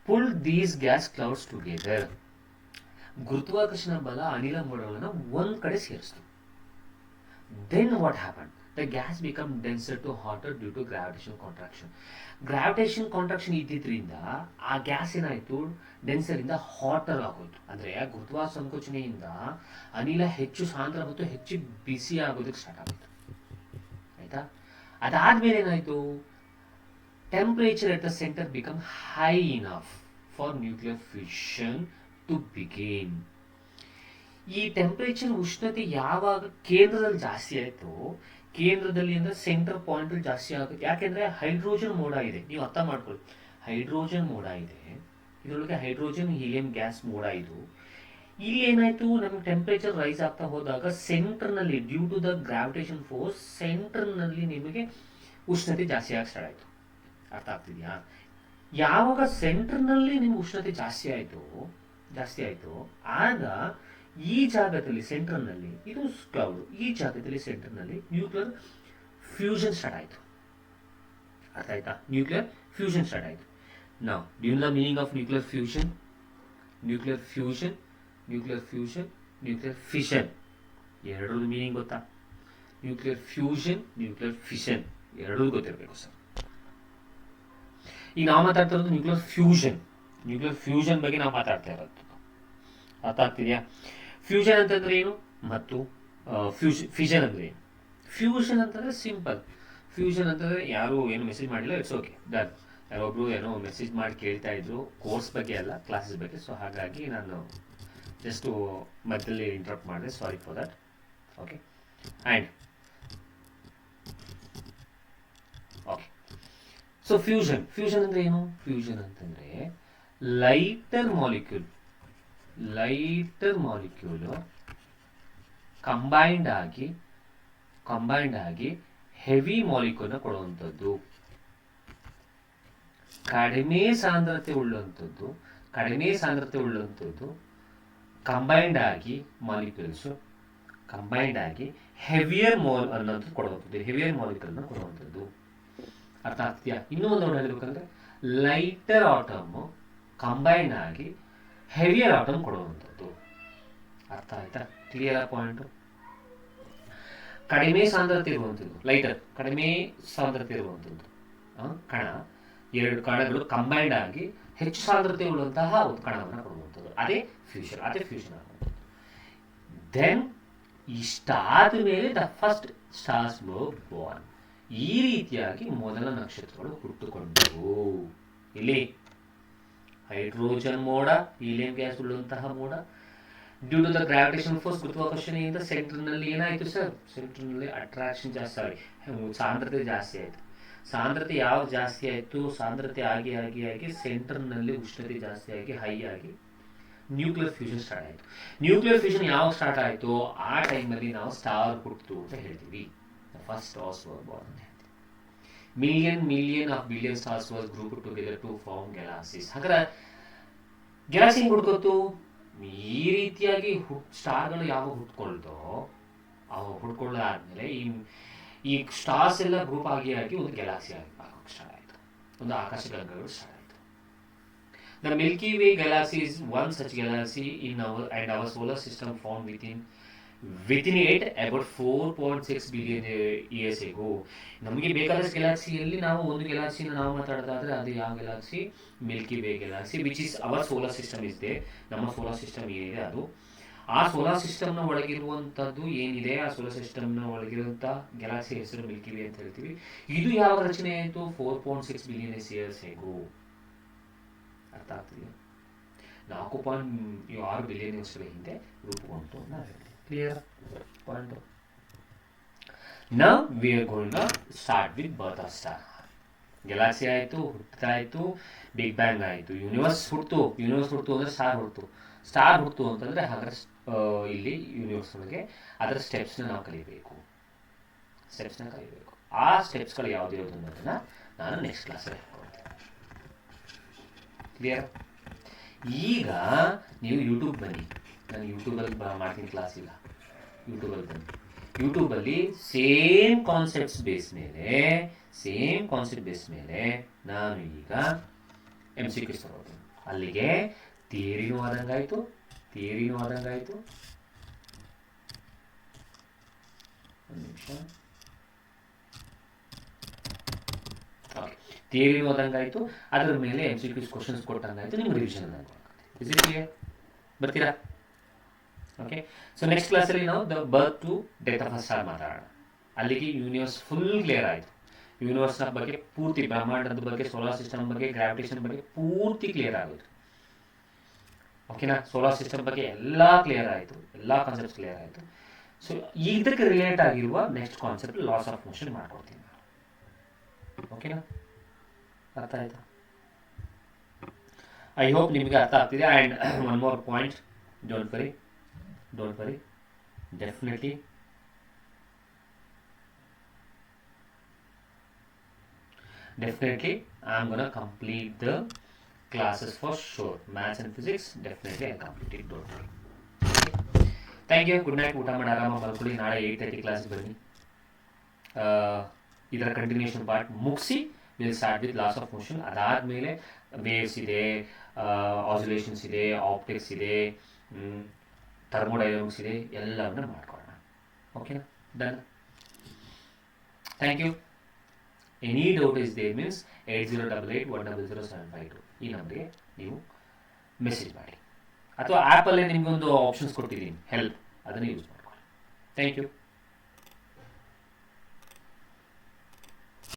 pull these gas clouds together. ಗುರುತ್ವಾಕರ್ಷಣ ಬಲ ಅನಿಲ ಮೋಡಗಳನ್ನು ಒಂದ್ ಕಡೆ ಸೇರಿಸ್ತು. Then what happened? The gas become denser to hotter due to gravitational contraction. Gravitational contraction ಇದ್ದಿದ್ರಿಂದ ಆ ಗ್ಯಾಸ್ ಏನಾಯ್ತು, ಡೆನ್ಸರ್ ಇಂದ ಹಾಟರ್ ಆಗೋಯ್ತು. ಅಂದ್ರೆ ಗುರುತ್ವಾಕರ್ಷಣ ಸಂಕೋಚನೆಯಿಂದ ಅನಿಲ ಹೆಚ್ಚು ಸಾಂದ್ರ ಮತ್ತು ಹೆಚ್ಚು ಬಿಸಿ ಆಗೋದಕ್ಕೆ ಸ್ಟಾರ್ಟ್ ಆಗೋಯ್ತು. ಆಯ್ತಾ? ಅದಾದ್ಮೇಲೆ ಏನಾಯ್ತು, temperature at the center become high enough for nuclear fission to begin. ಈ ಟೆಂಪರೇಚರ್ ಉಷ್ಣತೆ ಯಾವಾಗ ಕೇಂದ್ರದಲ್ಲಿ ಜಾಸ್ತಿ ಆಯ್ತು, ಕೇಂದ್ರದಲ್ಲಿ ಅಂದ್ರೆ ಸೆಂಟರ್ ಪಾಯಿಂಟ್ ಜಾಸ್ತಿ ಆಗುತ್ತೆ. ಯಾಕೆಂದ್ರೆ ಹೈಡ್ರೋಜನ್ ಮೋಡ ಇದೆ, ನೀವು ಅರ್ಥ ಮಾಡ್ಕೊಳ್ಳಿ. ಹೈಡ್ರೋಜನ್ ಮೋಡ ಇದೆ, ಇದರೊಳಗೆ ಹೈಡ್ರೋಜನ್ ಹೀಲಿಯಂ ಗ್ಯಾಸ್ ಮೋಡ ಇದು. ಇಲ್ಲಿ ಏನಾಯ್ತು, ನಮ್ಗೆ ಟೆಂಪರೇಚರ್ ರೈಸ್ ಆಗ್ತಾ ಹೋದಾಗ ಸೆಂಟರ್ ನಲ್ಲಿ due to the gravitation force center ನಲ್ಲಿ ನಿಮಗೆ ಉಷ್ಣತೆ ಜಾಸ್ತಿ ಆಗಿ ಸ್ಟಾರ್ಟ್ ಆಯ್ತು. ಅರ್ಥ ಆಗ್ತಿದ್ಯಾ? ಯಾವಾಗ ಸೆಂಟರ್ ನಲ್ಲಿ ನಿಮ್ಗೆ ಉಷ್ಣತೆ ಜಾಸ್ತಿ ಆಯ್ತು ಆಗ ಈ ಜಾಗದಲ್ಲಿ ಸೆಂಟರ್ ನಲ್ಲಿ ಇದು ಕ್ಲೌಡ್, ಈ ಜಾಗದಲ್ಲಿ ಸೆಂಟರ್ ನಲ್ಲಿ ನ್ಯೂಕ್ಲಿಯರ್ ಫ್ಯೂಷನ್ ಸ್ಟಾರ್ಟ್ ಆಯ್ತು. ಅರ್ಥ ಆಯ್ತಾ? ನ್ಯೂಕ್ಲಿಯರ್ ಫ್ಯೂಷನ್ ಸ್ಟಾರ್ಟ್ ಆಯ್ತು. ನಾವು due the meaning of nuclear fusion, nuclear fission ಎರಡೂ ಮೀನಿಂಗ್ ಗೊತ್ತಾ? ನ್ಯೂಕ್ಲಿಯರ್ ಫ್ಯೂಷನ್, ನ್ಯೂಕ್ಲಿಯರ್ ಫಿಷನ್ ಎರಡೂ ಗೊತ್ತಿರಬೇಕು ಸರ್. ಈಗ ನಾವು ಮಾತಾಡ್ತಾ ಇರೋದು ನ್ಯೂಕ್ಲಿಯರ್ ಫ್ಯೂಷನ್ ಬಗ್ಗೆ ನಾವು ಮಾತಾಡ್ತಾ ಇರೋದು. ಅರ್ಥ ಆಗ್ತಿದೆಯಾ? ಫ್ಯೂಷನ್ ಅಂತಂದ್ರೆ ಏನು ಮತ್ತು ಫಿಷನ್ ಅಂದ್ರೆ ಏನು? ಫ್ಯೂಷನ್ ಅಂತಂದ್ರೆ ಸಿಂಪಲ್. ಫ್ಯೂಷನ್ ಅಂತಂದ್ರೆ ಯಾರು ಏನು ಮೆಸೇಜ್ ಮಾಡಿಲ್ಲ, ಇಟ್ಸ್ ಓಕೆ, ಡನ್. ಯಾರೊಬ್ರು ಏನೋ ಮೆಸೇಜ್ ಮಾಡಿ ಕೇಳ್ತಾ ಇದ್ರು, ಕೋರ್ಸ್ ಬಗ್ಗೆ ಅಲ್ಲ, ಕ್ಲಾಸಸ್ ಬಗ್ಗೆ. ಸೊ ಹಾಗಾಗಿ ನಾನು ಜಸ್ಟ್ ಮಧ್ಯದಲ್ಲಿ ಇಂಟರಪ್ಟ್ ಮಾಡಿದೆ, sorry for that. Okay, and okay, so fusion ಅಂದ್ರೆ ಏನು? ಫ್ಯೂಷನ್ ಅಂತಂದ್ರೆ ಲೈಟರ್ ಮಾಲಿಕ್ಯೂಲ್ ಕಂಬೈಂಡ್ ಆಗಿ ಹೆವಿ ಮಾಲಿಕ್ಯೂಲ್ನ ಕೊಡುವಂಥದ್ದು. ಕಡಿಮೆ ಸಾಂದ್ರತೆ ಉಳ್ಳಂಥದ್ದು ಕಂಬೈಂಡ್ ಆಗಿ ಮಾಲಿಕ್ಯೂಲ್ಸ್ ಹೆವಿಯರ್ ಅನ್ನೋದು ಕೊಡುವಂಥದ್ದು, ಹೆವಿಯರ್ ಮಾಲಿಕ್ಯೂಲ್ನ ಕೊಡುವಂಥದ್ದು. ಅರ್ಥ ಆಗ್ತೀಯಾ? ಇನ್ನೂ ಒಂದು ಹೇಳ್ಬೇಕಂದ್ರೆ ಲೈಟರ್ ಆಟಮ್ ಕಂಬೈನ್ ಆಗಿ ಹೆವಿಯರ್ ಆಟಮ್ ಕೊಡುವಂಥದ್ದು. ಅರ್ಥ ಆಯ್ತಾ? Clear point? ಕಡಿಮೆ ಸಾಂದ್ರತೆ ಇರುವಂಥದ್ದು ಲೈಟರ್, ಕಡಿಮೆ ಸಾಂದ್ರತೆ ಇರುವಂಥದ್ದು ಕಣ, ಎರಡು ಕಣಗಳು ಕಂಬೈಂಡ್ ಆಗಿ ಹೆಚ್ಚು ಸಾಂದ್ರತೆ ಉಳ್ಳುವಂತಹ ಒಂದು ಕಣವನ್ನು ಕೊಡುವಂಥದ್ದು, ಅದೇ ಫ್ಯೂಷನ್ ಆಗುವಂಥದ್ದು. ದೆನ್ ಇಷ್ಟಾದ ಮೇಲೆ the first stars var Born. ಈ ರೀತಿಯಾಗಿ ಮೊದಲ ನಕ್ಷತ್ರಗಳು ಹುಟ್ಟುಕೊಂಡವು. ಇಲ್ಲಿ ಹೈಡ್ರೋಜನ್ ಮೋಡ, ಹೀಲಿಯಂ ಗ್ಯಾಸ್ ಉಳ್ಳುವಂತಹ ಮೋಡ, due to the gravitation force ಗುರುತ್ವಾಕರ್ಷಣೆಯಿಂದ ಸೆಂಟರ್ ನಲ್ಲಿ ಏನಾಯ್ತು ಸರ್? ಸೆಂಟರ್ ನಲ್ಲಿ ಅಟ್ರಾಕ್ಷನ್ ಜಾಸ್ತಿ, ಸಾಂದ್ರತೆ ಜಾಸ್ತಿ ಆಯ್ತು. ಸಾಂದ್ರತೆ ಯಾವಾಗ ಜಾಸ್ತಿ ಆಯ್ತು? ಸಾಂದ್ರತೆ ಆಗಿ ಸೆಂಟರ್ ನಲ್ಲಿ ಉಷ್ಣತೆ ಜಾಸ್ತಿ ಆಗಿ ಹೈ ಆಗಿ ನ್ಯೂಕ್ಲಿಯರ್ ಫ್ಯೂಷನ್ ಸ್ಟಾರ್ಟ್ ಆಯ್ತು. ನ್ಯೂಕ್ಲಿಯರ್ ಫ್ಯೂಷನ್ ಯಾವಾಗ ಸ್ಟಾರ್ಟ್ ಆಯ್ತು? ಆ ಟೈಮಲ್ಲಿ ನಾವು ಸ್ಟಾರ್ ಹುಟ್ಟಿತು ಅಂತ ಹೇಳ್ತೀವಿ. ಫಸ್ಟ್ ಸ್ಟಾರ್ಸ್ ವರ್ ಬಾರ್ನ್ ಅಂತ ಹೇಳ್ತೀವಿ. Million of billion stars was grouped together to form galaxies. ಹಾಗಾದ್ರೆ ಗ್ಯಾಲಕ್ಸಿ ಹೆಂಗ್ ಹುಡ್ಕೋತು? ಈ ರೀತಿಯಾಗಿ ಸ್ಟಾರ್ಗಳು ಯಾವಾಗ ಹುಟ್ಕೊಳ್ತೋ ಅವಾಗ ಹುಡ್ಕೊಳ್ಳಾದ್ಮೇಲೆ ಈ ಸ್ಟಾರ್ಸ್ ಎಲ್ಲ ಗ್ರೂಪ್ ಆಗಿ ಒಂದು ಗ್ಯಾಲಕ್ಸಿ ಆಗೋಕ್ಕೆ ಸ್ಟಾರ್ಟ್ ಆಯಿತು, ಒಂದು ಆಕಾಶಗಂಗೆಗಳು ಸ್ಟಾರ್ಟ್ ಆಯಿತು. The Milky way Galaxy is one such Galaxy in our solar system found within it about 4.6 billion years ago. ನಮಗೆ ಬೇಕಾದಷ್ಟು ಗ್ಯಾಲಕ್ಸಿಯಲ್ಲಿ ನಾವು ಒಂದು ಗ್ಯಾಲಕ್ಸಿನ ನಾವು ಮಾತಾಡೋದಾದ್ರೆ ಅದು ಯಾವ Galaxy? Milky way Galaxy, which is our solar system ಇದೆ. ನಮ್ಮ ಸೋಲಾರ್ ಸಿಸ್ಟಮ್ ಏನಿದೆ ಅದು, ಆ ಸೋಲಾರ್ ಸಿಸ್ಟಮ್ನ ಒಳಗಿರುವಂಥದ್ದು ಏನಿದೆ, ಆ ಸೋಲಾರ್ ಸಿಸ್ಟಮ್ನ ಒಳಗಿರುವಂಥ ಗ್ಯಾಲಕ್ಸಿ ಹೆಸರು ಮಿಲ್ಕಿ ವೇ ಅಂತ ಹೇಳ್ತೀವಿ. ಇದು ಯಾವ ರಚನೆ ಆಯಿತು? 4.6 billion years ago. ಅರ್ಥ ಆಗ್ತಿದೆ? 4.6 ಬಿಲಿಯನ್ ವರ್ಷಗಳ ಹಿಂದೆ ರೂಪುಗೊಂಡು ಅಂತ ಹೇಳ್ತೀವಿ. Clear point? Now we are going to start with birth of star. Galaxy ಆಯಿತು, ಹುಟ್ಟಾಯಿತು, ಬಿಗ್ ಬ್ಯಾಂಗ್ ಆಯಿತು, ಯೂನಿವರ್ಸ್ ಹುಡ್ತು ಅಂದರೆ ಸ್ಟಾರ್ ಹುಡ್ತು ಅಂತಂದರೆ ಹಾಗಾದ್ರೆ ಇಲ್ಲಿ ಯೂನಿವರ್ಸ್ ಒಳಗೆ ಅದರ ಸ್ಟೆಪ್ಸ್ನ ನಾವು ಕಲಿಬೇಕು. ಆ ಸ್ಟೆಪ್ಸ್ಗಳು ಯಾವುದು ಅನ್ನೋದನ್ನು ನಾನು ನೆಕ್ಸ್ಟ್ ಕ್ಲಾಸಲ್ಲಿ ಹೇಳ್ಕೊಡ್ತೀನಿ. ಕ್ಲಿಯರ್? ಈಗ ನೀವು ಯೂಟ್ಯೂಬ್ ಬನ್ನಿ, ನಾನು ಯೂಟ್ಯೂಬಲ್ಲಿ ಮಾಡ್ತೀನಿ ಕ್ಲಾಸ್ ಇಲ್ಲ, ಯೂಟ್ಯೂಬಲ್ಲಿ ಬನ್ನಿ. ಯೂಟ್ಯೂಬಲ್ಲಿ ಸೇಮ್ ಕಾನ್ಸೆಪ್ಟ್ ಬೇಸ್ ಮೇಲೆ ನಾನು ಈಗ MCQ ತಗೋತೀನಿ. ಅಲ್ಲಿಗೆ ಥಿಯರಿನೂ ಆದಂಗಾಯಿತು. ಒಂದು ನಿಮಿಷ. ಓಕೆ, ಥಿಯರಿನೂ ಆದಂಗಾಯಿತು, ಅದರ ಮೇಲೆ MCQ ಕ್ವಶನ್ಸ್ ಕೊಟ್ಟಂಗಾಯಿತು, ನಿಮ್ಗೆ ರಿವಿಷನ್ ಆಗುತ್ತೆ. ಬರ್ತೀರಾ? ಓಕೆ, ಸೊ ನೆಕ್ಸ್ಟ್ ಕ್ಲಾಸಲ್ಲಿ ನಾವು the birth to death of a star ಮಾತಾಡೋಣ. ಅಲ್ಲಿಗೆ ಯೂನಿವರ್ಸ್ ಫುಲ್ ಕ್ಲಿಯರ್ ಆಯಿತು. ಯೂನಿವರ್ಸ್ನ ಬಗ್ಗೆ ಪೂರ್ತಿ, ಬ್ರಹ್ಮಾಂಡದ ಬಗ್ಗೆ, ಸೋಲಾರ್ ಸಿಸ್ಟಮ್ ಬಗ್ಗೆ, ಗ್ರಾವಿಟೇಷನ್ ಬಗ್ಗೆ ಪೂರ್ತಿ ಕ್ಲಿಯರ್ ಆಗೋದು. ಓಕೆನಾ? ಸೋಲಾರ್ ಸಿಸ್ಟಮ್ ಬಗ್ಗೆ ಎಲ್ಲ ಕ್ಲಿಯರ್ ಆಯಿತು, ಎಲ್ಲ ಕಾನ್ಸೆಪ್ಟ್ಸ್ ಕ್ಲಿಯರ್ ಆಯಿತು. ಸೊ ಇದಕ್ಕೆ ರಿಲೇಟ್ ಆಗಿರುವ next concept loss of motion ಮಾಡ್ಕೊಡ್ತೀನಿ. ಓಕೆನಾ? ಅರ್ಥ ಆಯ್ತಾ? ಐ ಹೋಪ್ ನಿಮಗೆ ಅರ್ಥ ಆಗ್ತಿದೆ. And one more point, don't worry, definitely I'm gonna complete the classes for sure. Maths and physics definitely I'll complete it, don't worry. Okay. Thank you, good night. ಊಟ ಮಾಡಿ ಆರಾಮ ಮಲ್ಕೊಳ್ಳಿ. ನಾಳೆ 8:30 ಕ್ಲಾಸ್ ಬನ್ನಿ. ಇದರ ಕಂಟಿನ್ಯೂಷನ್ ಪಾರ್ಟ್ ಮುಗಿಸಿ will start with laws of motion. ಅದಾದಮೇಲೆ waves ಇದೆ, ಆಸಿಲೇಷನ್ಸ್ ಇದೆ, ಆಪ್ಟಿಕ್ಸ್ ಇದೆ, ಥರ್ಮೋಡೈನಮಿಕ್ಸ್ ಇದೆ, ಎಲ್ಲವನ್ನ ಮಾಡ್ಕೊಳ್ಳೋಣ. ಓಕೆನಾ? Done. Thank you. Any doubt is there means 8088100752 ಈ ನಂಬರ್ಗೆ ನೀವು ಮೆಸೇಜ್ ಮಾಡಿ, ಅಥವಾ ಆ್ಯಪಲ್ಲೇ ನಿಮಗೊಂದು ಆಪ್ಷನ್ಸ್ ಕೊಟ್ಟಿದ್ದೀನಿ ಹೆಲ್ಪ್, ಅದನ್ನು ಯೂಸ್ ಮಾಡ್ಕೊಳ್ಳಿ. Thank you.